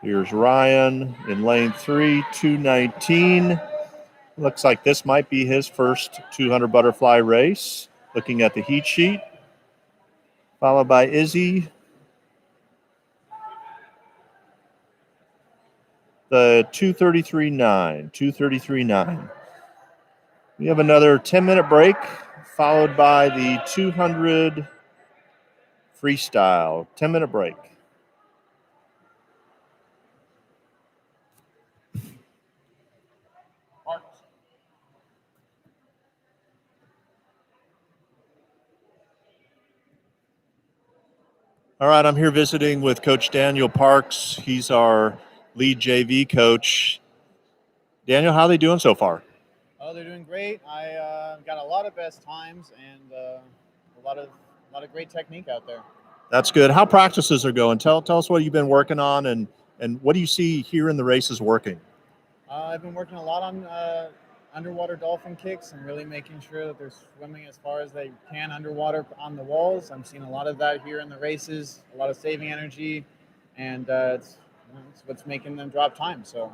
Here's Ryan in lane 3, 2:19. Looks like this might be his first 200 butterfly race. Looking at the heat sheet. Followed by Izzy. The 2:33.9. 2:33.9. We have another 10-minute break, followed by the 200 freestyle. 10-minute break. All right, I'm here visiting with Coach Daniel Parks. He's our lead JV coach. Daniel, how are they doing so far? Oh, they're doing great. I got a lot of best times and a lot of great technique out there. That's good. How practices are going? Tell us what you've been working on and what do you see here in the races working? I've been working a lot on underwater dolphin kicks and really making sure that they're swimming as far as they can underwater on the walls. I'm seeing a lot of that here in the races, a lot of saving energy, and it's what's making them drop time. So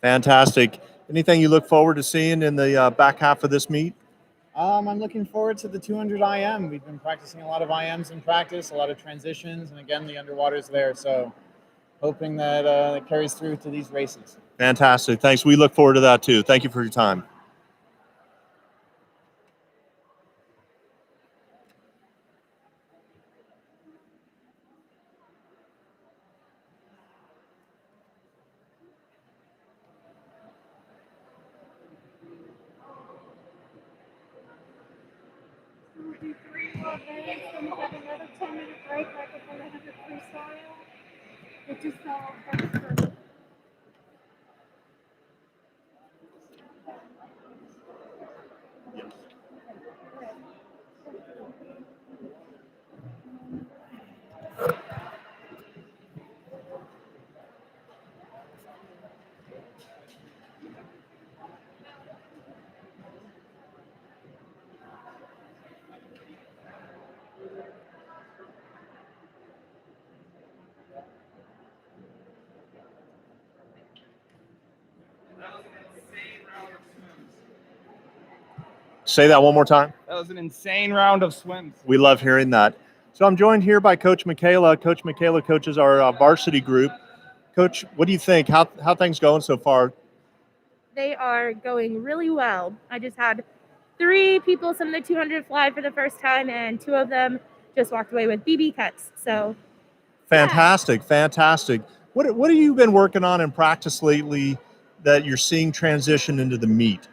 fantastic. Anything you look forward to seeing in the back half of this meet? I'm looking forward to the 200 IM. We've been practicing a lot of IMs in practice, a lot of transitions, and again, the underwater's there. So hoping that it carries through to these races. Fantastic. Thanks. We look forward to that too. Thank you for your time. We'll do 3 more minutes, then we'll have another 10-minute break like with the 100 freestyle. It just fell. Say that one more time. That was an insane round of swims. We love hearing that. So I'm joined here by Coach Michaela. Coach Michaela coaches our varsity group. Coach, what do you think? How things going so far? They are going really well. I just had 3 people swim the 200 fly for the first time, and 2 of them just walked away with BB cuts. So Fantastic, fantastic. What have you been working on in practice lately that you're seeing transition into the meet?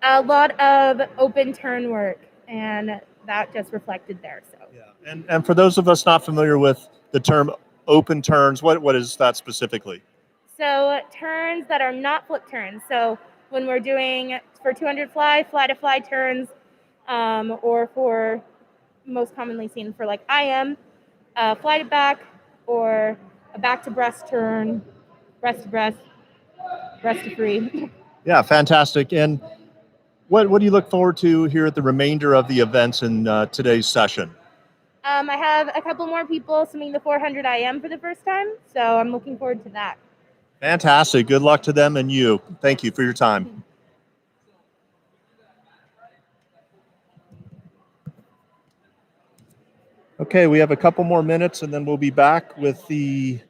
a lot of open turn work, and that just reflected there. So Yeah. And for those of us not familiar with the term open turns, what is that specifically? So turns that are not flip turns. So when we're doing for 200 fly to fly turns, or for most commonly seen for like IM, fly to back, or a back to breast turn, breast to breast, breast to free. Yeah, fantastic. And what do you look forward to here at the remainder of the events in today's session? I have a couple more people swimming the 400 IM for the first time, so I'm looking forward to that. Fantastic. Good luck to them and you. Thank you for your time. Okay, we have a couple more minutes and then we'll be back with the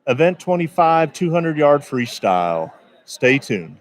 Event 25 200 yard freestyle. Stay tuned.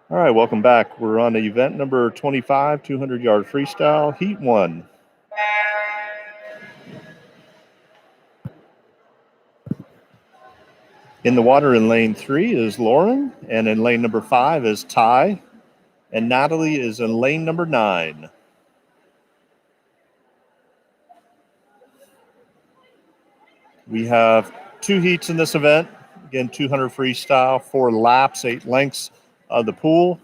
All right, welcome back. We're on to event number 25, 200 yard freestyle, heat 1. In the water in lane 3 is Lauren, and in lane number 5 is Ty, and Natalie is in lane number 9. We have 2 heats in this event. Again, 200 freestyle, 4 laps, 8 lengths of the pool.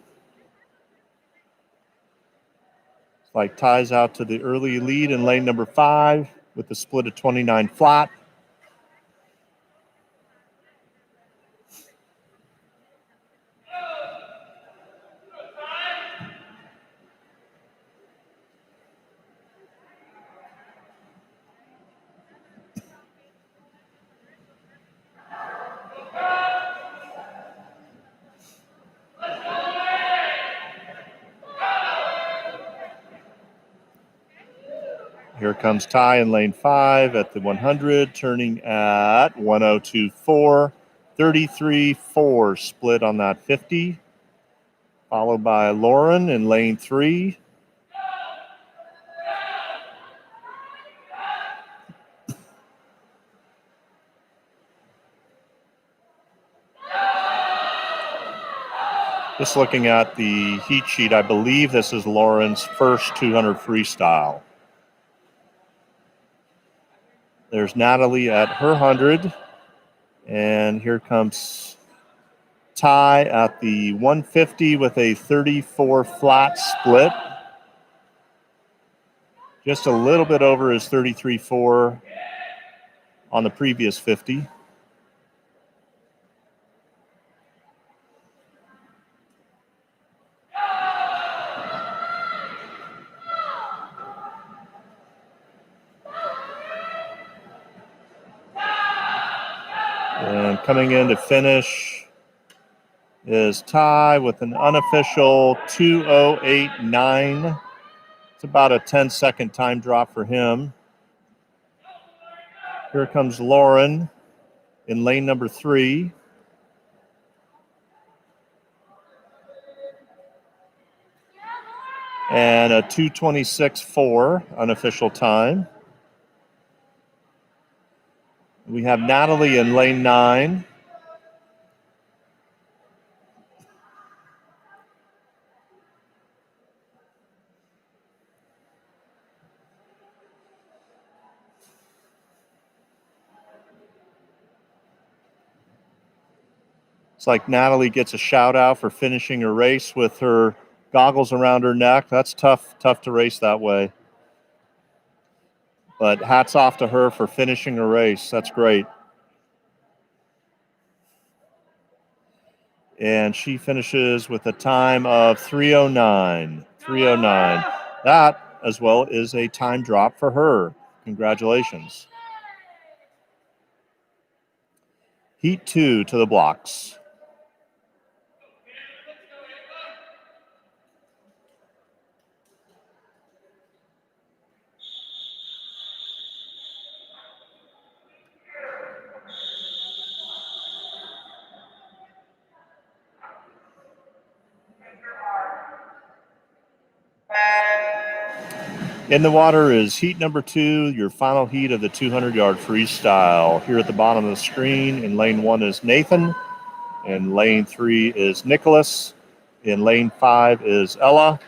Like Ty's out to the early lead in lane number 5 with a split of 29 flat. Here comes Ty in lane 5 at the 100, turning at 102.4, 33.4 split on that 50. Followed by Lauren in lane 3. Just looking at the heat sheet, I believe this is Lauren's first 200 freestyle. There's Natalie at her 100. And here comes Ty at the 150 with a 34 flat split. Just a little bit over his 33.4 on the previous 50. And coming in to finish is Ty with an unofficial 2:08.9. It's about a 10-second time drop for him. Here comes Lauren in lane number 3. And a 2:26.4 unofficial time. We have Natalie in lane 9. It's like Natalie gets a shout out for finishing her race with her goggles around her neck. That's tough to race that way. But hats off to her for finishing a race. That's great. And she finishes with a time of 3:09. 3:09. That, as well, is a time drop for her. Congratulations. Heat 2 to the blocks. In the water is heat number 2, your final heat of the 200-yard freestyle. Here at the bottom of the screen, in lane 1 is Nathan. In lane 3 is Nicholas. In lane 5 is Ella.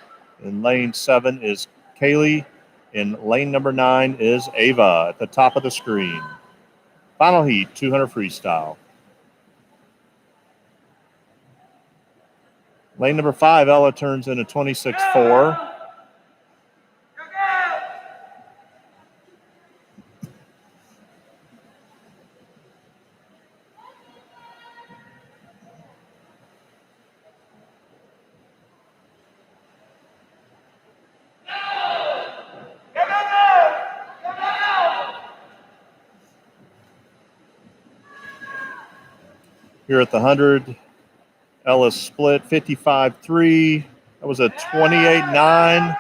In lane 7 is Kaylee. In lane number 9 is Ava at the top of the screen. Final heat, 200 freestyle. Lane number 5, Ella turns in a 26.4. Here at the 100, Ella's split 55.3. That was a 28.9.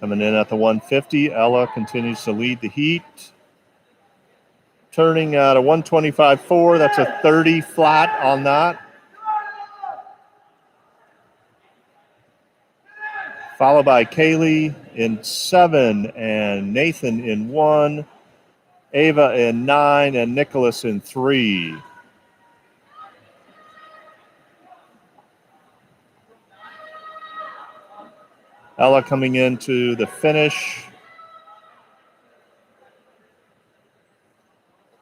Coming in at the 150, Ella continues to lead the heat. Turning at a 125.4, that's a 30 flat on that. Followed by Kaylee in 7 and Nathan in 1, Ava in 9 and Nicholas in 3. Ella coming into the finish.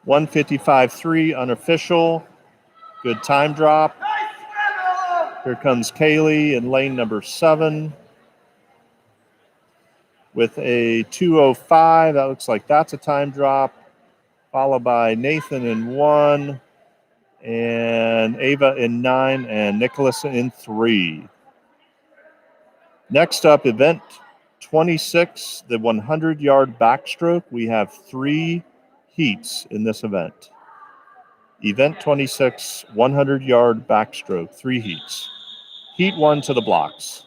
155.3 unofficial. Good time drop. Here comes Kaylee in lane number 7 with a 2:05. That looks like that's a time drop. Followed by Nathan in 1 and Ava in 9 and Nicholas in 3. Next up, event 26, the 100-yard backstroke. We have 3 heats in this event. Event 26, 100-yard backstroke, 3 heats. Heat 1 to the blocks.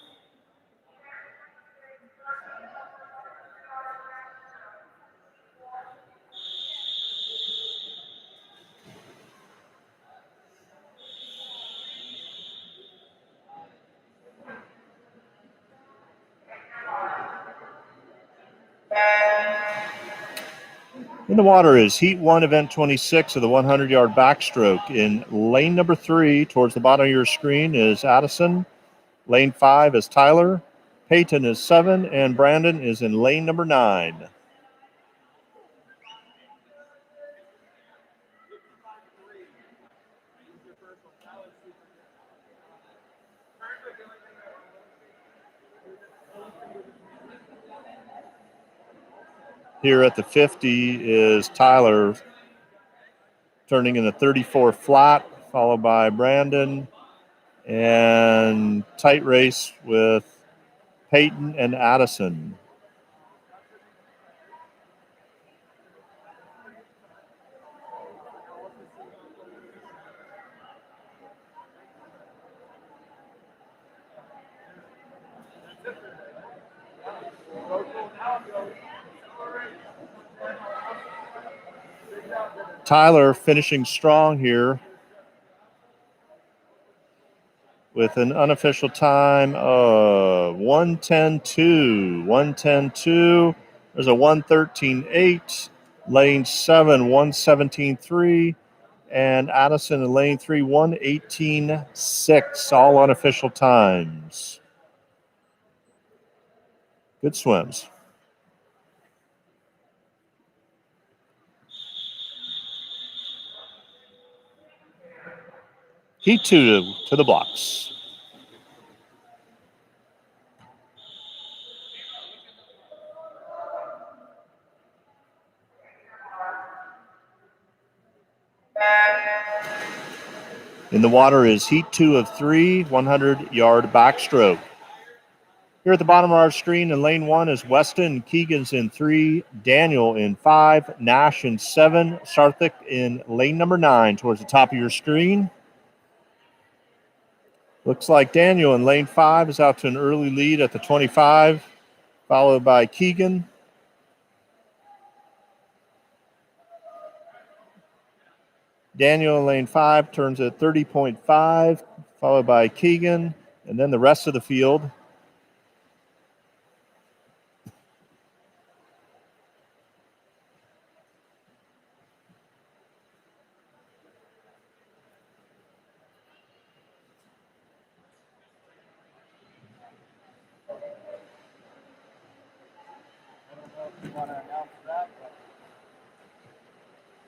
In the water is heat 1, event 26 of the 100-yard backstroke. In lane number 3, towards the bottom of your screen, is Addison. Lane 5 is Tyler. Peyton is 7, and Brandon is in lane number 9. Here at the 50 is Tyler, turning in a 34 flat, followed by Brandon, and tight race with Peyton and Addison. Tyler finishing strong here with an unofficial time of 1:10.2. 1:10.2. There's a 1:13.8. Lane 7, 1:17.3. And Addison in lane 3, 1:18.6, all unofficial times. Good swims. Heat 2 to the blocks. In the water is heat 2 of 3, 100-yard backstroke. Here at the bottom of our screen in lane 1 is Weston. Keegan's in 3, Daniel in 5, Nash in 7, Sarthik in lane number 9 towards the top of your screen. Looks like Daniel in lane 5 is out to an early lead at the 25, followed by Keegan. Daniel in lane 5 turns at 30.5, followed by Keegan, and then the rest of the field.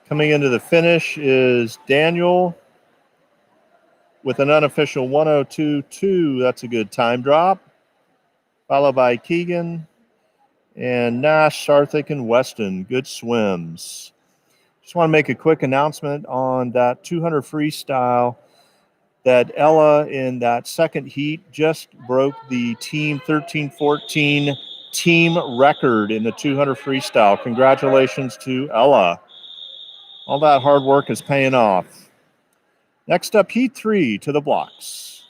Coming into the finish is Daniel with an unofficial 1:02.2. That's a good time drop. Followed by Keegan and Nash, Sarthik, and Weston. Good swims. Just want to make a quick announcement on that 200 freestyle that Ella in that second heat just broke the team 13-14 team record in the 200 freestyle. Congratulations to Ella. All that hard work is paying off. Next up, heat 3 to the blocks.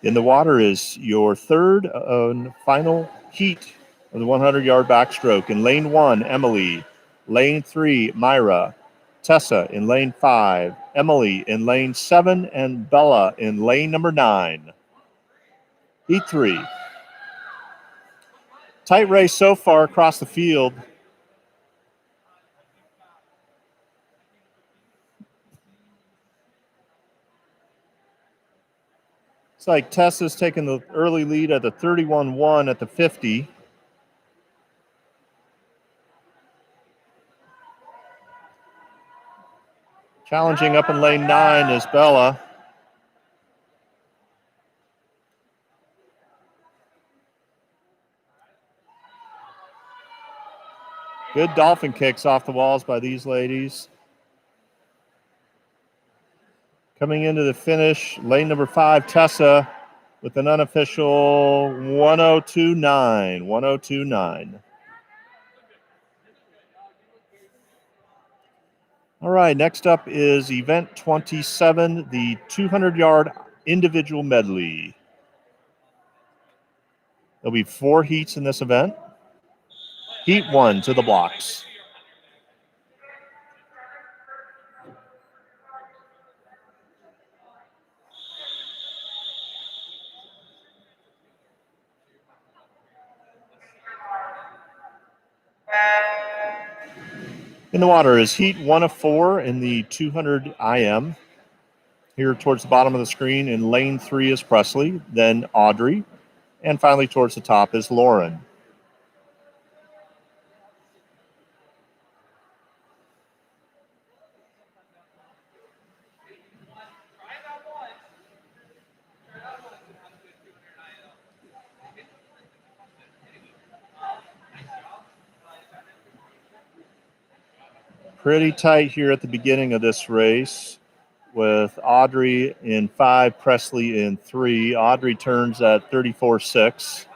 In the water is your third and final heat of the 100-yard backstroke. In lane 1, Emily. Lane 3, Myra. Tessa in lane 5. Emily in lane 7. And Bella in lane number 9. Heat 3. Tight race so far across the field. It's like Tessa's taking the early lead at the 31-1 at the 50. Challenging up in lane 9 is Bella. Good dolphin kicks off the walls by these ladies. Coming into the finish, lane number 5, Tessa, with an unofficial 1:02.9. 1:02.9. All right, next up is event 27, the 200-yard individual medley. There'll be 4 heats in this event. Heat 1 to the blocks. In the water is heat 1 of 4 in the 200 IM. Here towards the bottom of the screen in lane 3 is Presley, then Audrey, and finally towards the top is Lauren. Pretty tight here at the beginning of this race with Audrey in 5, Presley in 3. Audrey turns at 34.6.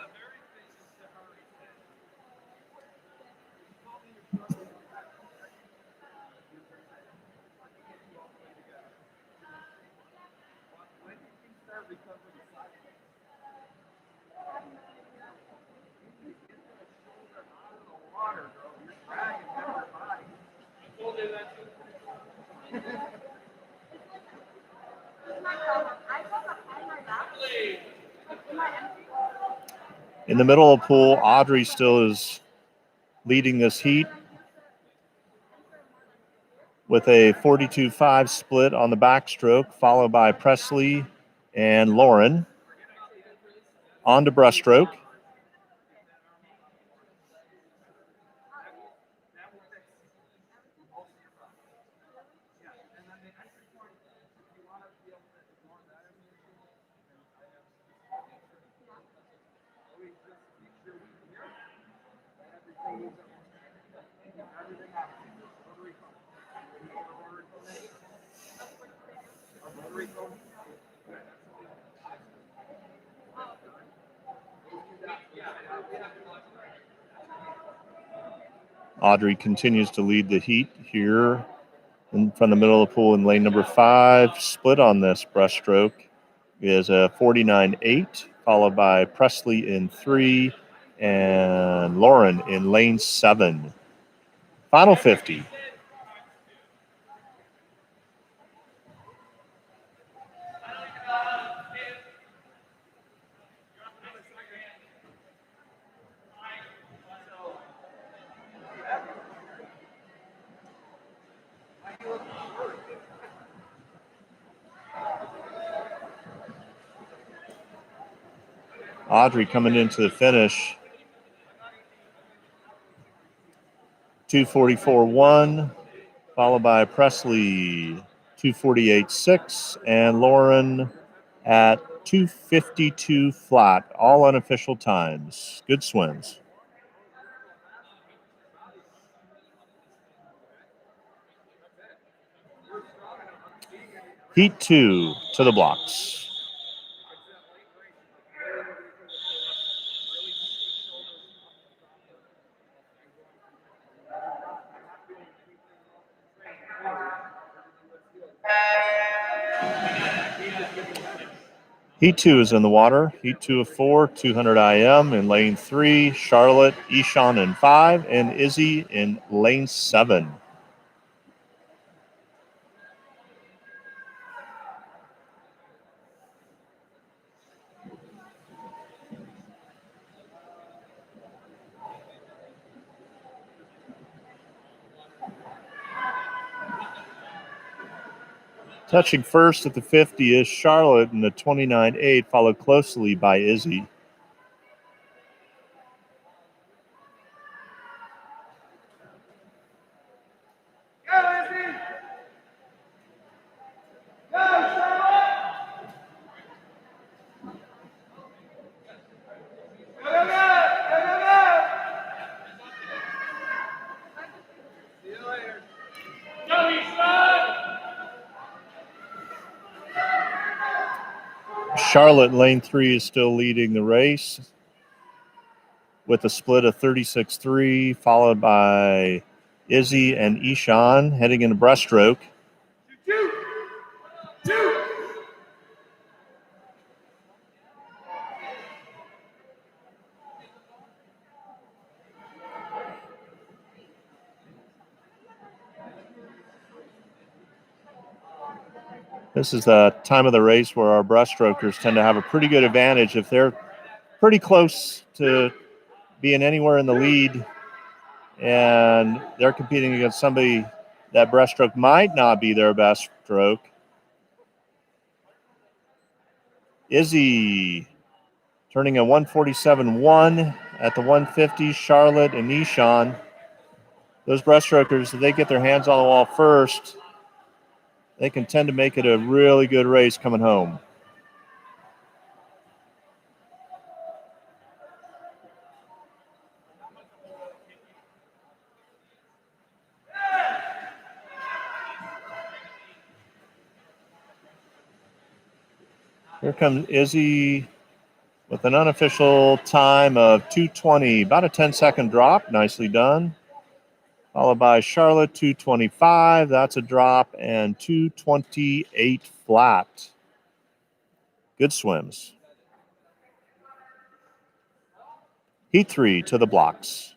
In the middle of the pool, Audrey still is leading this heat with a 42.5 split on the backstroke, followed by Presley and Lauren. On to breaststroke. Audrey continues to lead the heat here from the middle of the pool in lane number 5. Split on this breaststroke is a 49.8, followed by Presley in 3 and Lauren in lane 7. Final 50. Audrey coming into the finish. 244.1, followed by Presley 248.6, and Lauren at 252 flat, all unofficial times. Good swims. Heat 2 to the blocks. Heat 2 is in the water. Heat 2 of 4, 200 IM in lane 3. Charlotte, Ishan in 5, and Izzy in lane 7. Touching first at the 50 is Charlotte in the 29.8, followed closely by Izzy. Charlotte in lane 3 is still leading the race with a split of 36.3, followed by Izzy and Ishan heading into breaststroke. This is the time of the race where our breaststrokers tend to have a pretty good advantage. If they're pretty close to being anywhere in the lead and they're competing against somebody that breaststroke might not be their best stroke. Izzy turning a 147.1 at the 150. Charlotte and Nishan. Those breaststrokers, if they get their hands on the wall first, they can tend to make it a really good race coming home. Here comes Izzy with an unofficial time of 2:20, about a 10-second drop. Nicely done. Followed by Charlotte, 2:25. That's a drop, and 2:28 flat. Good swims. Heat 3 to the blocks.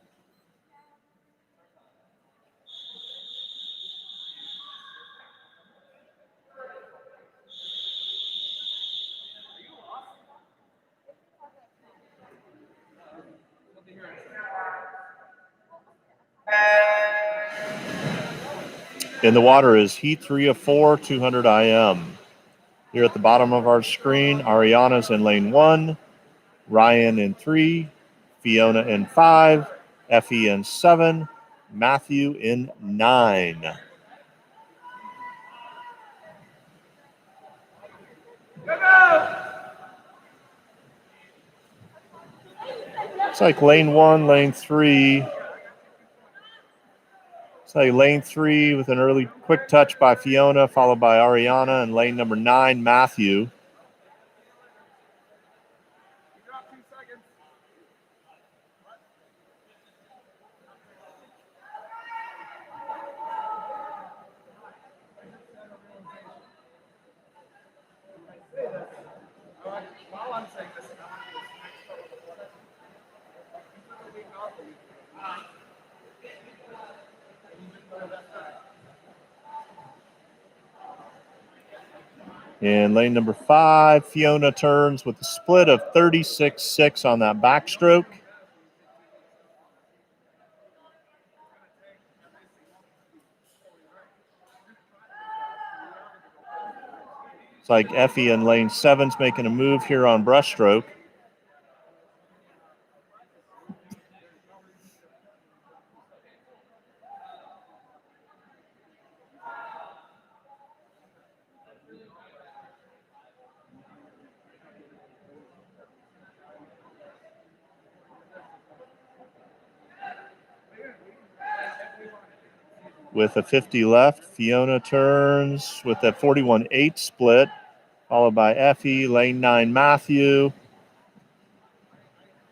In the water is heat 3 of 4, 200 IM. Here at the bottom of our screen, Ariana's in lane 1, Ryan in 3, Fiona in 5, Effie in 7, Matthew in 9. It's like lane 1, lane 3. It's like lane 3 with an early quick touch by Fiona, followed by Ariana, and lane number 9, Matthew. In lane number 5, Fiona turns with a split of 36.6 on that backstroke. It's like Effie in lane 7's making a move here on breaststroke. With a 50 left, Fiona turns with a 41.8 split, followed by Effie, lane 9, Matthew,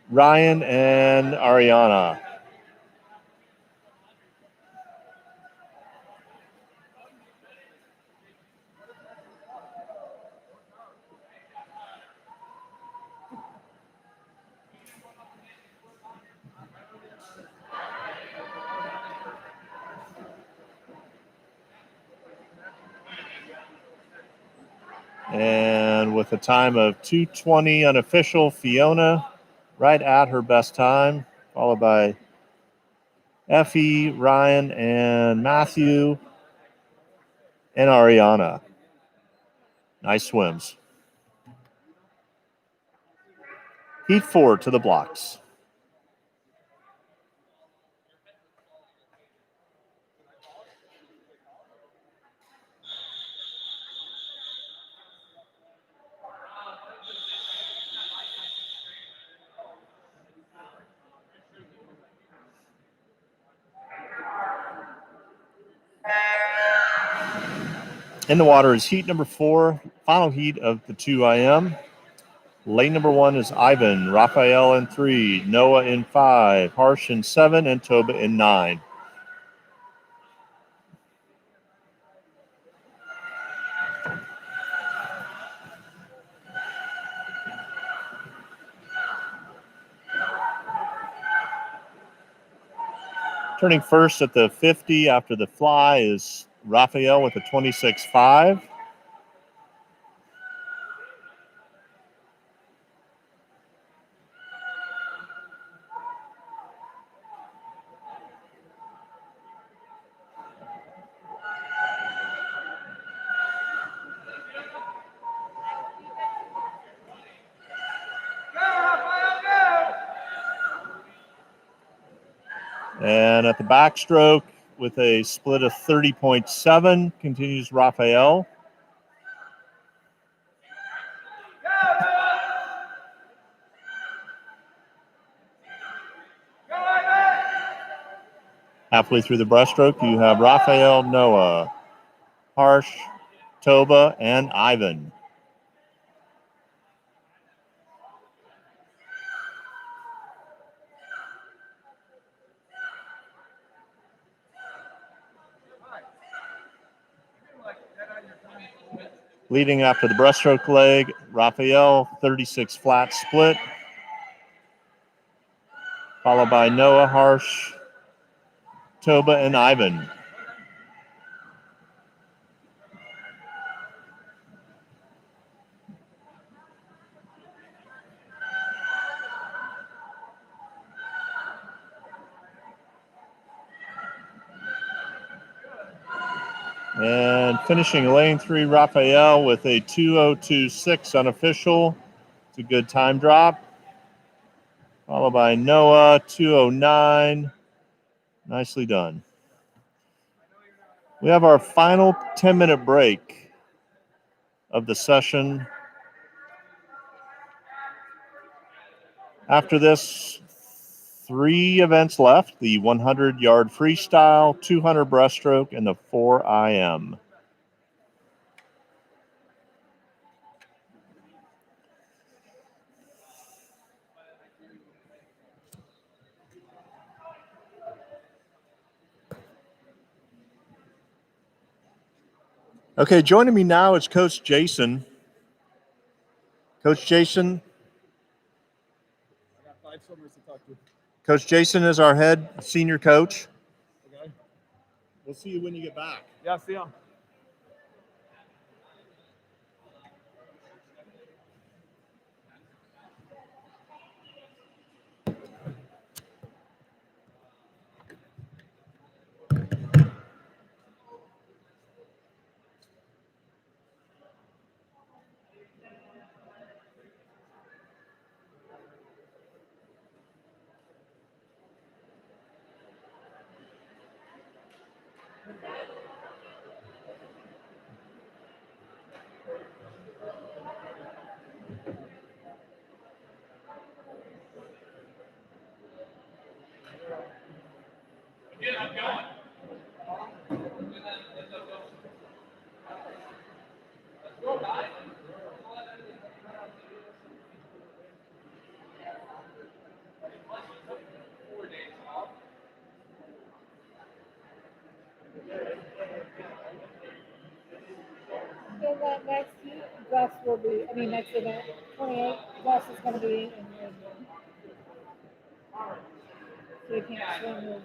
Ryan, and Ariana. And with a time of 2:20 unofficial, Fiona right at her best time, followed by Effie, Ryan, and Matthew, and Ariana. Nice swims. Heat 4 to the blocks. In the water is heat number 4, final heat of the 2 IM. Lane number 1 is Ivan, Raphael in 3, Noah in 5, Harsh in 7, and Toba in 9. Turning first at the 50 after the fly is Raphael with a 26.5. And at the backstroke with a split of 30.7 continues Raphael. Halfway through the breaststroke, you have Raphael, Noah, Harsh, Toba, and Ivan. Leading after the breaststroke leg, Raphael, 36 flat split, followed by Noah, Harsh, Toba, and Ivan. And finishing lane 3, Raphael with a 2:02.6 unofficial. It's a good time drop. Followed by Noah, 2:09. Nicely done. We have our final 10-minute break of the session. After this, 3 events left: the 100-yard freestyle, 200 breaststroke, and the 4 IM. Okay, joining me now is Coach Jason. Coach Jason. I got 5 swimmers to talk to. Coach Jason is our head senior coach. Okay. We'll see you when you get back. Yeah, see ya. So that next Gus will be, next event, 28, Gus is gonna be in your so you can't swim his.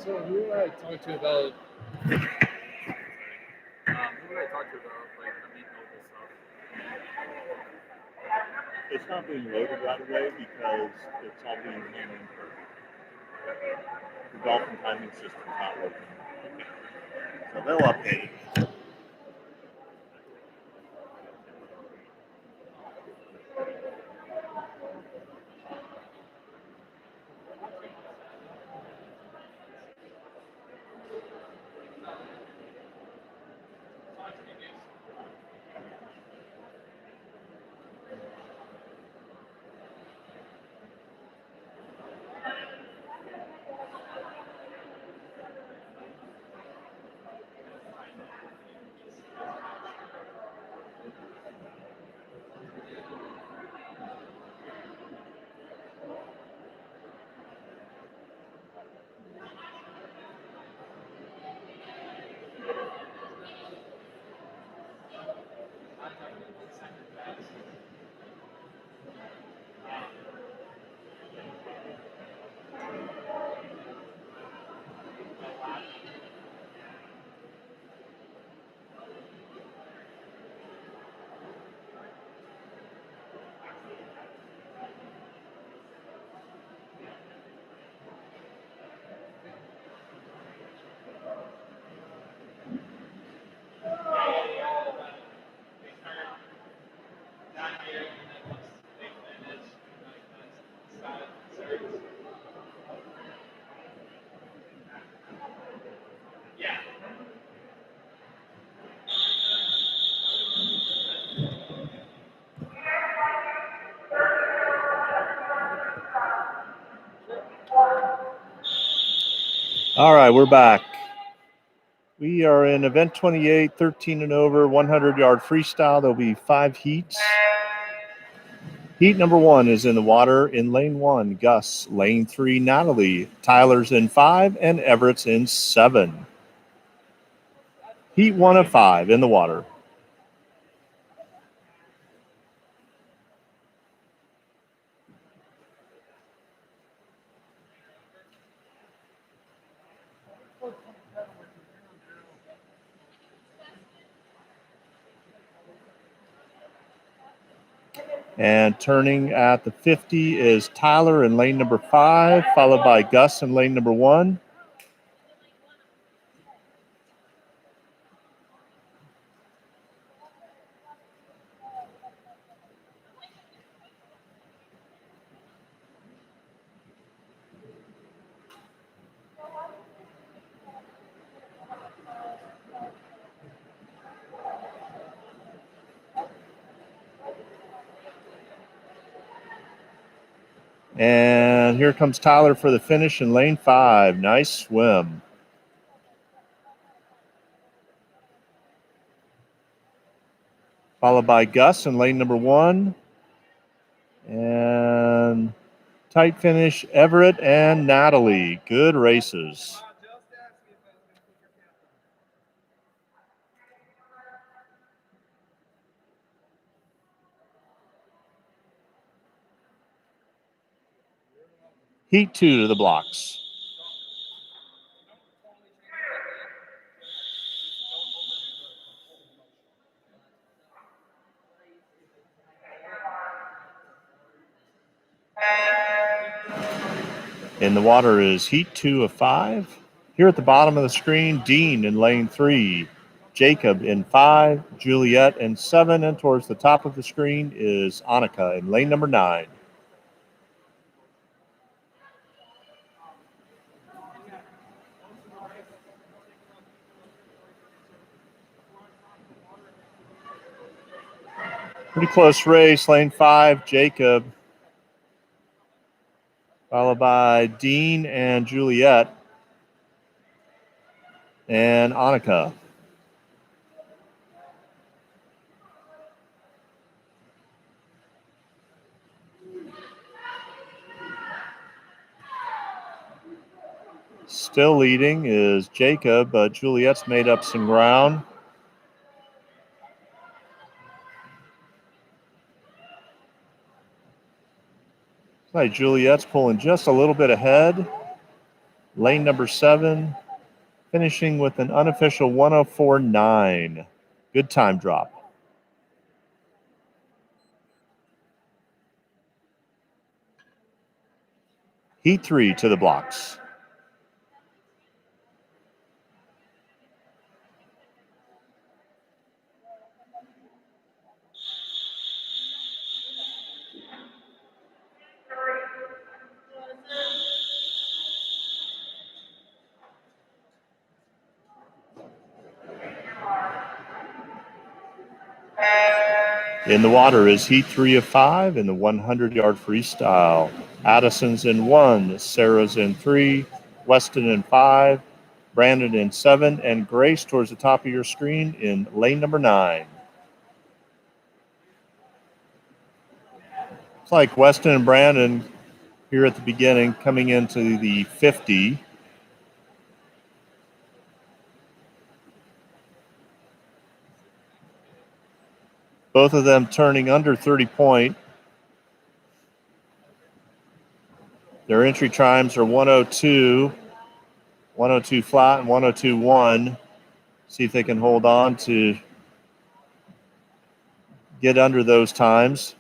So who would I talk to about? Who would I talk to about like the meat noble stuff? It's not being loaded right away because it's all being handled. The dolphin timing system's not working. So they'll update it. All right, we're back. We are in event 28, 13 and over, 100-yard freestyle. There'll be 5 heats. Heat number 1 is in the water in lane 1, Gus. Lane 3, Natalie. Tyler's in 5, and Everett's in 7. Heat 1 of 5 in the water. And turning at the 50 is Tyler in lane number 5, followed by Gus in lane number 1. And here comes Tyler for the finish in lane 5. Nice swim. Followed by Gus in lane number 1. And tight finish, Everett and Natalie. Good races. Heat 2 to the blocks. In the water is heat 2 of 5. Here at the bottom of the screen, Dean in lane 3, Jacob in 5, Juliet in 7, and towards the top of the screen is Annika in lane number 9. Pretty close race, lane 5, Jacob, followed by Dean and Juliet and Annika. Still leading is Jacob, but Juliet's made up some ground. Looks like Juliet's pulling just a little bit ahead. Lane number 7, finishing with an unofficial 104.9. Good time drop. Heat 3 to the blocks. In the water is Heat 3 of 5 in the 100-yard freestyle. Addison's in 1, Sarah's in 3, Weston in 5, Brandon in 7, and Grace towards the top of your screen in lane number 9. It's like Weston and Brandon here at the beginning coming into the 50. Both of them turning under 30 point. Their entry times are 102 flat and 102.1. See if they can hold on to get under those times.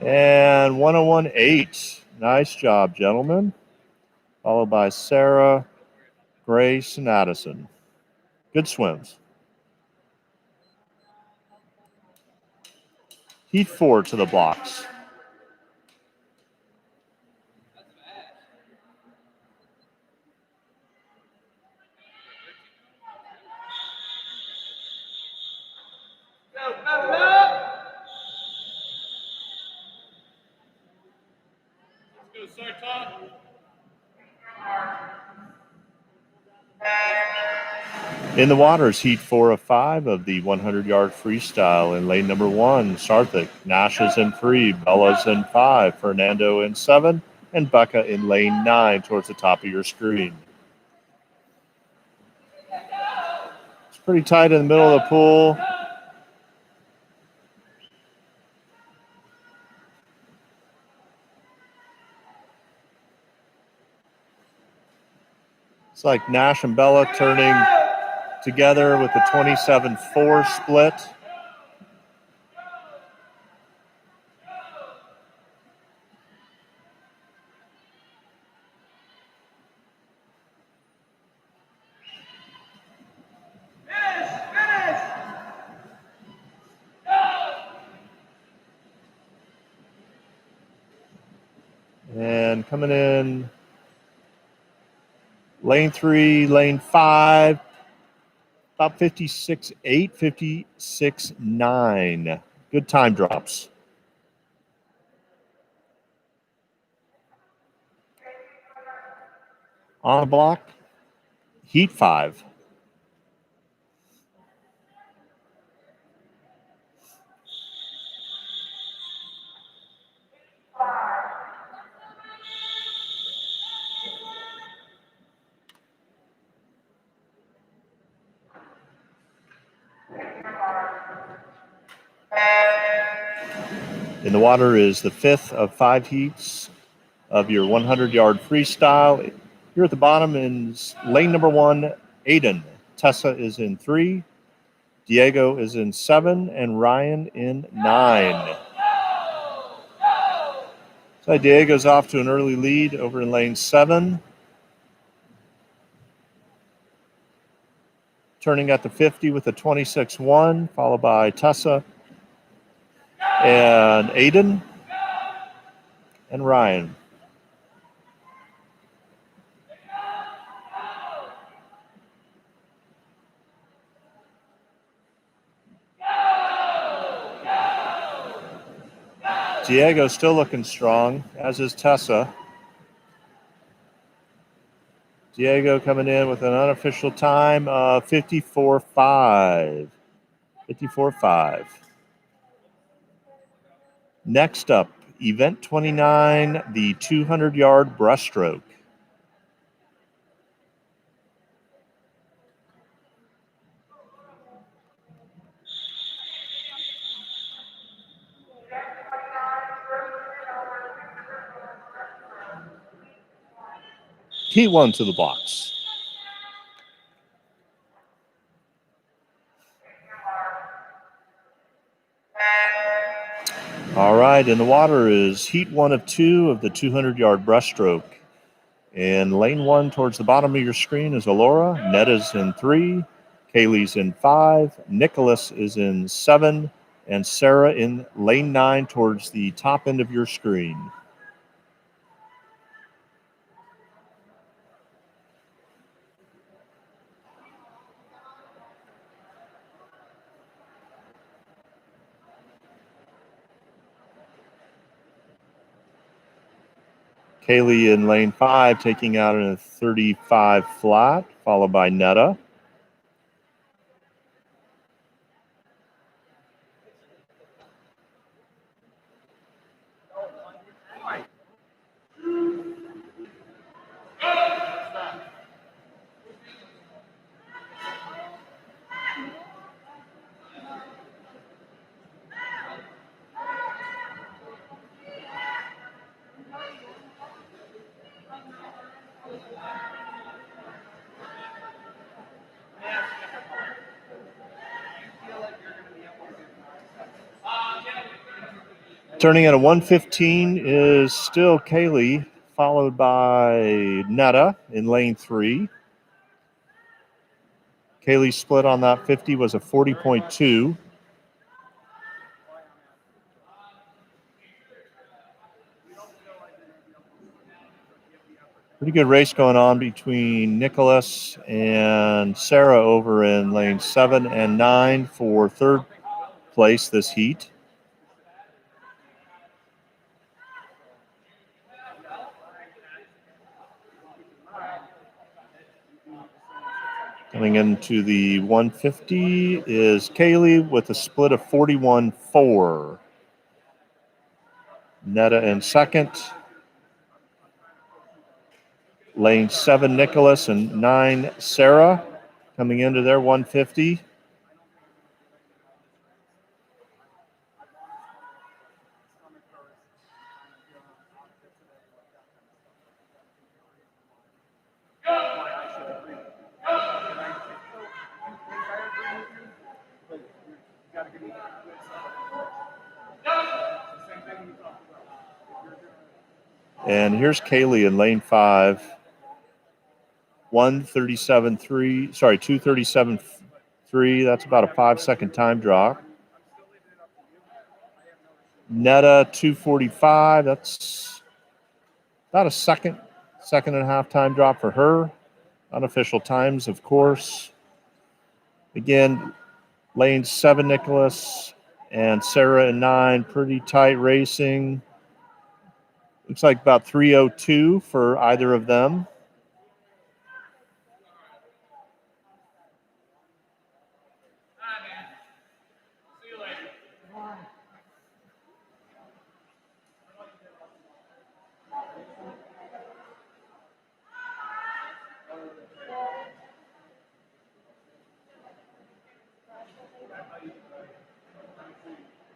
And 101.8. Nice job, gentlemen. Followed by Sarah, Grace, and Addison. Good swims. Heat 4 to the blocks. In the waters, Heat 4 of 5 of the 100-yard freestyle. In lane number 1, Sarthik. Nash is in 3, Bella's in 5, Fernando in 7, and Becca in lane 9 towards the top of your screen. It's pretty tight in the middle of the pool. It's like Nash and Bella turning together with a 27-4 split. And coming in lane 3, lane 5, about 56.8, 56.9. Good time drops. On the block, Heat 5. In the water is the 5th of 5 heats of your 100-yard freestyle. Here at the bottom is lane number 1, Aiden. Tessa is in 3, Diego is in 7, and Ryan in 9. So Diego's off to an early lead over in lane 7. Turning at the 50 with a 26.1, followed by Tessa and Aiden and Ryan. Diego still looking strong, as is Tessa. Diego coming in with an unofficial time of 54.5. 54.5. Next up, event 29, the 200-yard breaststroke. Heat 1 to the blocks. All right, in the water is heat 1 of 2 of the 200-yard breaststroke. In lane 1 towards the bottom of your screen is Alora. Netta's in 3. Kaylee's in 5. Nicholas is in 7. And Sarah in lane 9 towards the top end of your screen. Kaylee in lane 5 taking out in a 35 flat, followed by Netta. Turning at a 115 is still Kaylee, followed by Netta in lane 3. Kaylee's split on that 50 was a 40.2. Pretty good race going on between Nicholas and Sarah over in lane 7 and 9 for third place this heat. Coming into the 150 is Kaylee with a split of 41.4. Netta in second. Lane 7, Nicholas, and 9, Sarah, coming into their 150. And here's Kaylee in lane 5. 237.3. That's about a 5-second time drop. Netta 245. That's about a second and a half time drop for her. Unofficial times, of course. Again, lane 7, Nicholas and Sarah in 9. Pretty tight racing. Looks like about 3:02 for either of them.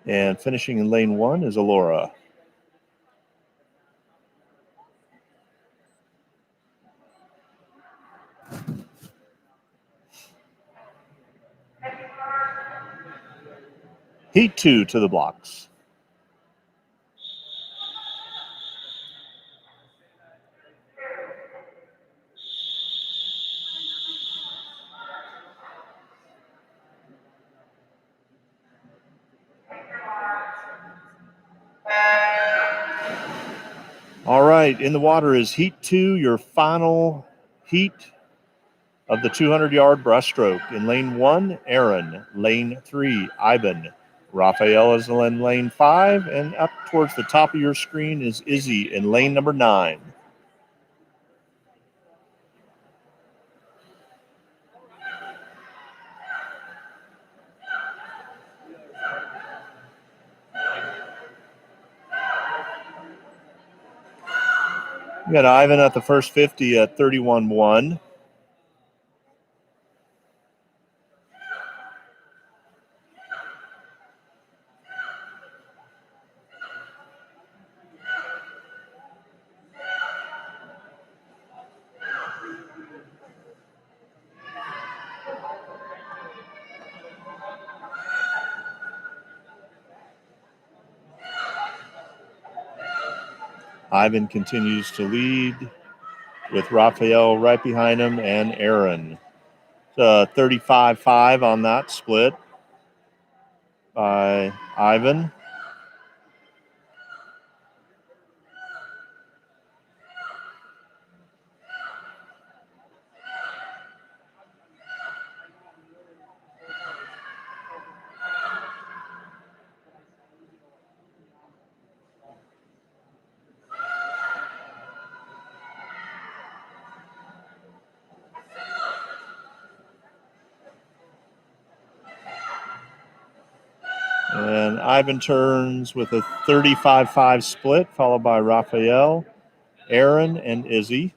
And finishing in lane 1 is Alora. Heat 2 to the blocks. All right, in the water is heat 2, your final heat of the 200-yard breaststroke. In lane 1, Aaron. Lane 3, Ivan. Raphael is in lane 5, and up towards the top of your screen is Izzy in lane number 9. We got Ivan at the first 50 at 31.1. Ivan continues to lead with Raphael right behind him and Aaron. 35-5 on that split by Ivan. And Ivan turns with a 35-5 split, followed by Raphael, Aaron, and Izzy.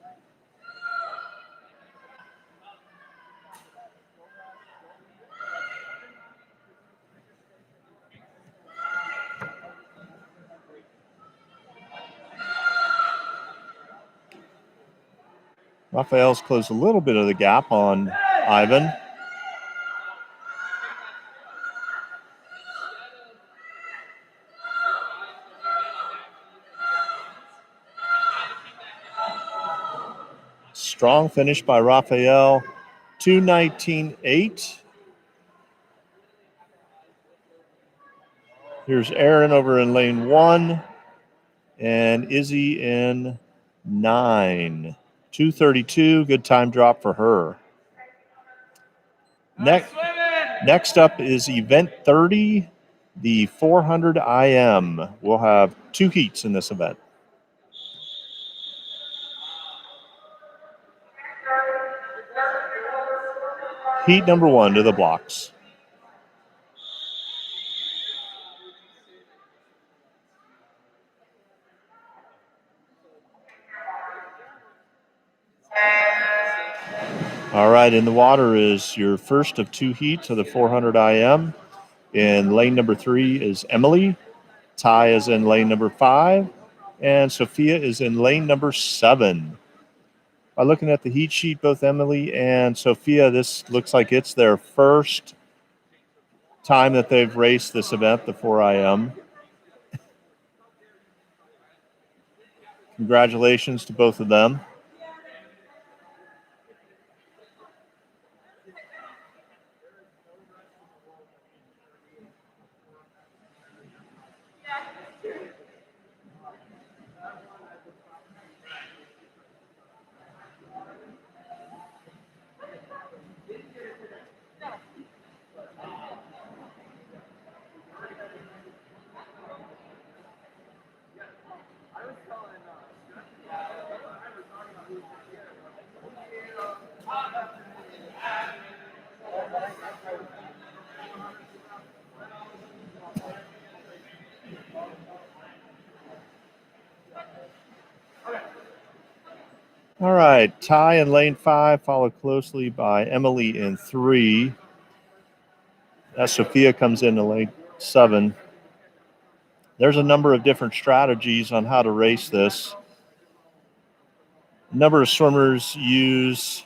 Raphael's closed a little bit of the gap on Ivan. Strong finish by Raphael, 2:19.8. Here's Aaron over in lane 1 and Izzy in 9. 2:32, good time drop for her. Next up is event 30, the 400 IM. We'll have 2 heats in this event. Heat number 1 to the blocks. All right, in the water is your first of 2 heats of the 400 IM. In lane number 3 is Emily. Ty is in lane number 5. And Sophia is in lane number 7. By looking at the heat sheet, both Emily and Sophia, this looks like it's their first time that they've raced this event, the 4IM. Congratulations to both of them. All right, Ty in lane 5, followed closely by Emily in 3. As Sophia comes into lane 7. There's a number of different strategies on how to race this. A number of swimmers use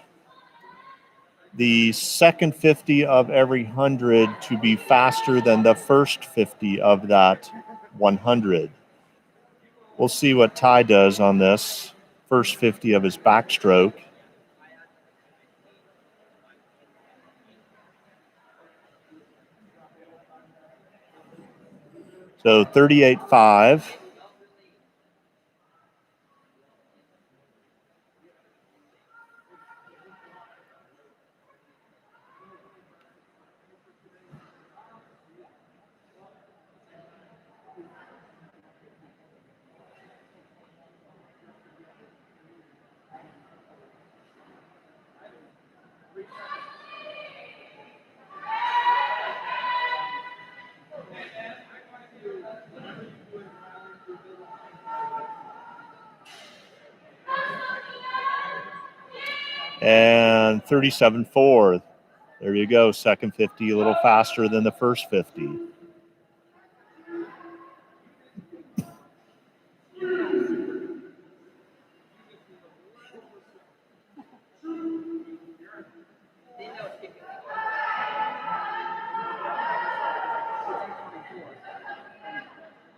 the second 50 of every 100 to be faster than the first 50 of that 100. We'll see what Ty does on this first 50 of his backstroke. So 38.5. And 37.4. There you go. Second 50, a little faster than the first 50.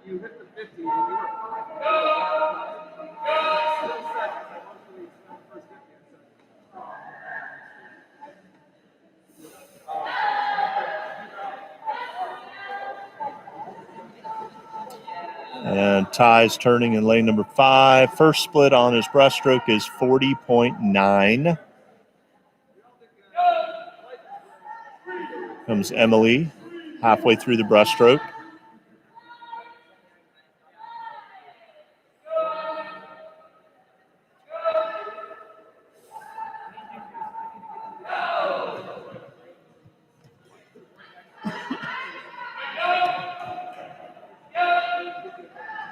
You hit the 50 and you were And Ty's turning in lane number 5. First split on his breaststroke is 40.9. Comes Emily halfway through the breaststroke.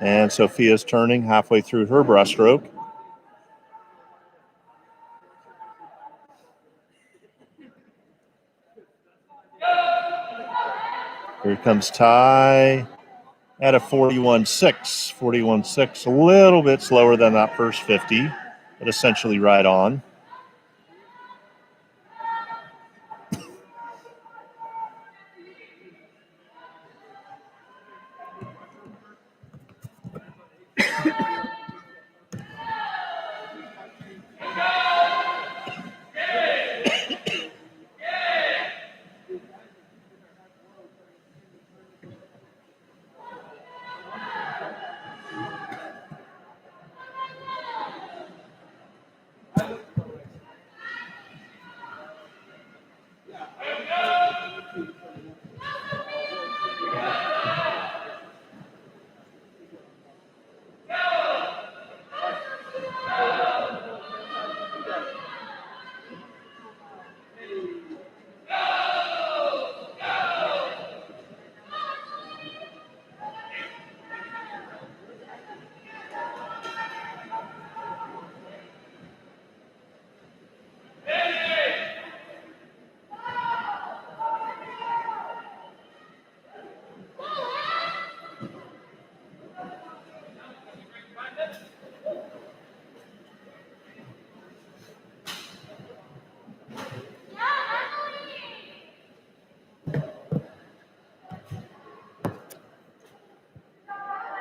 And Sophia's turning halfway through her breaststroke. Here comes Ty at a 41.6. 41.6, a little bit slower than that first 50, but essentially right on.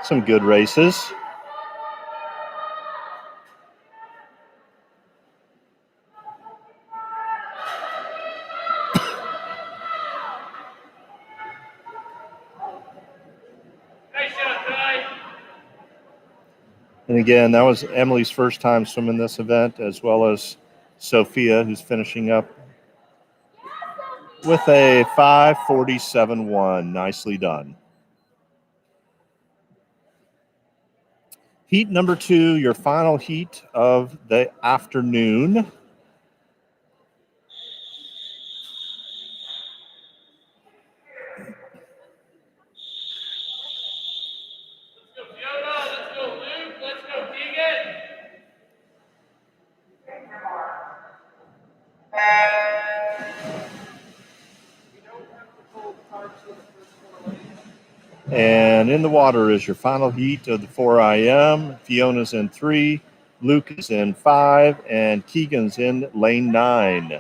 Some good races. And again, that was Emily's first time swimming this event, as well as Sophia, who's finishing up with a 5:47.1. Nicely done. Heat number 2, your final heat of the afternoon. And in the water is your final heat of the 4 IM. Fiona's in 3, Luke is in 5, and Keegan's in lane 9.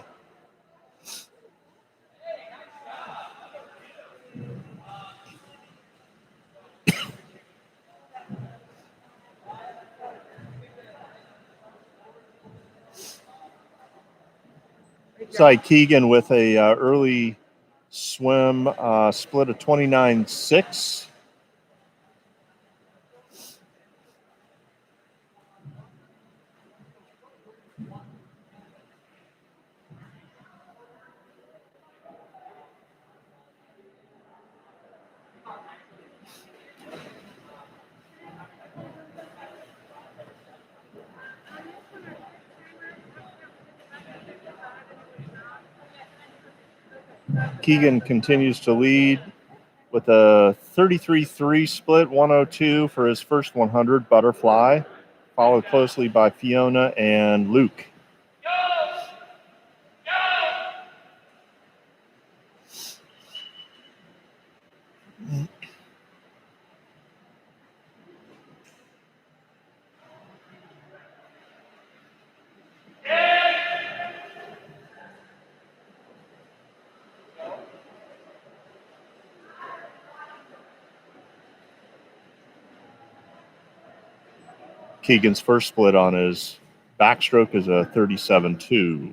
It's like Keegan with a early swim split of 29.6. Keegan continues to lead with a 33.3 split, 102 for his first 100 butterfly, followed closely by Fiona and Luke. Keegan's first split on his backstroke is a 37.2.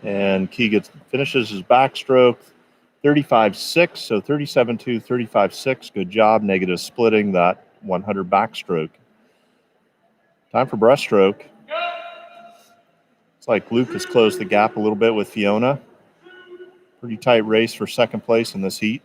And Keegan finishes his backstroke 35.6, so 37.2, 35.6. Good job, negative splitting that 100 backstroke. Time for breaststroke. It's like Luke has closed the gap a little bit with Fiona. Pretty tight race for second place in this heat.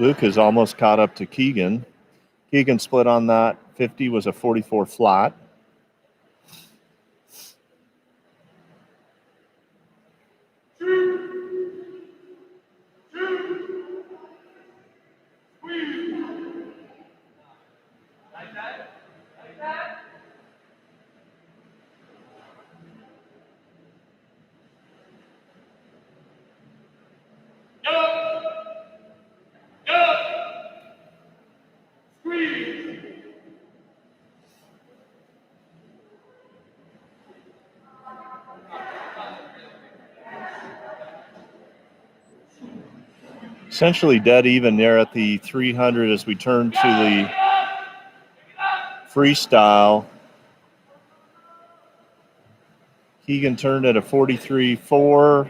Luke has almost caught up to Keegan. Keegan split on that 50 was a 44 flat. Essentially dead even there at the 300 as we turn to the freestyle. Keegan turned at a 43.4.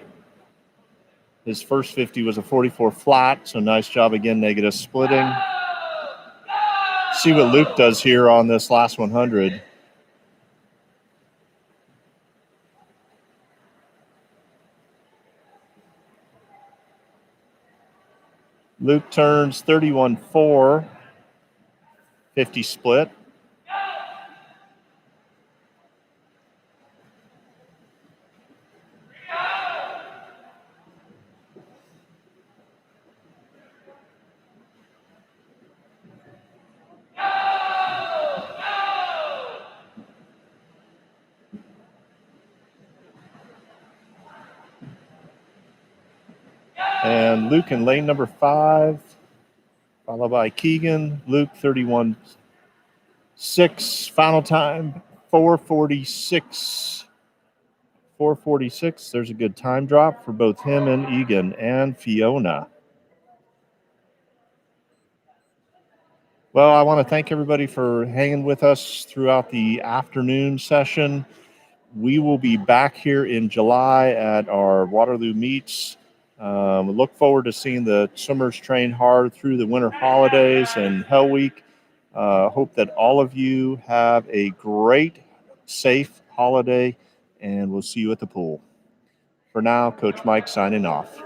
His first 50 was a 44 flat, so nice job again, negative splitting. See what Luke does here on this last 100. Luke turns 31.4, 50 split. And Luke in lane number 5, followed by Keegan. Luke 31.6. Final time 4:46. 4:46. There's a good time drop for both him and Egan and Fiona. Well, I want to thank everybody for hanging with us throughout the afternoon session. We will be back here in July at our Waterloo meets. We look forward to seeing the swimmers train hard through the winter holidays and Hell Week. Hope that all of you have a great, safe holiday, and we'll see you at the pool. For now, Coach Mike signing off.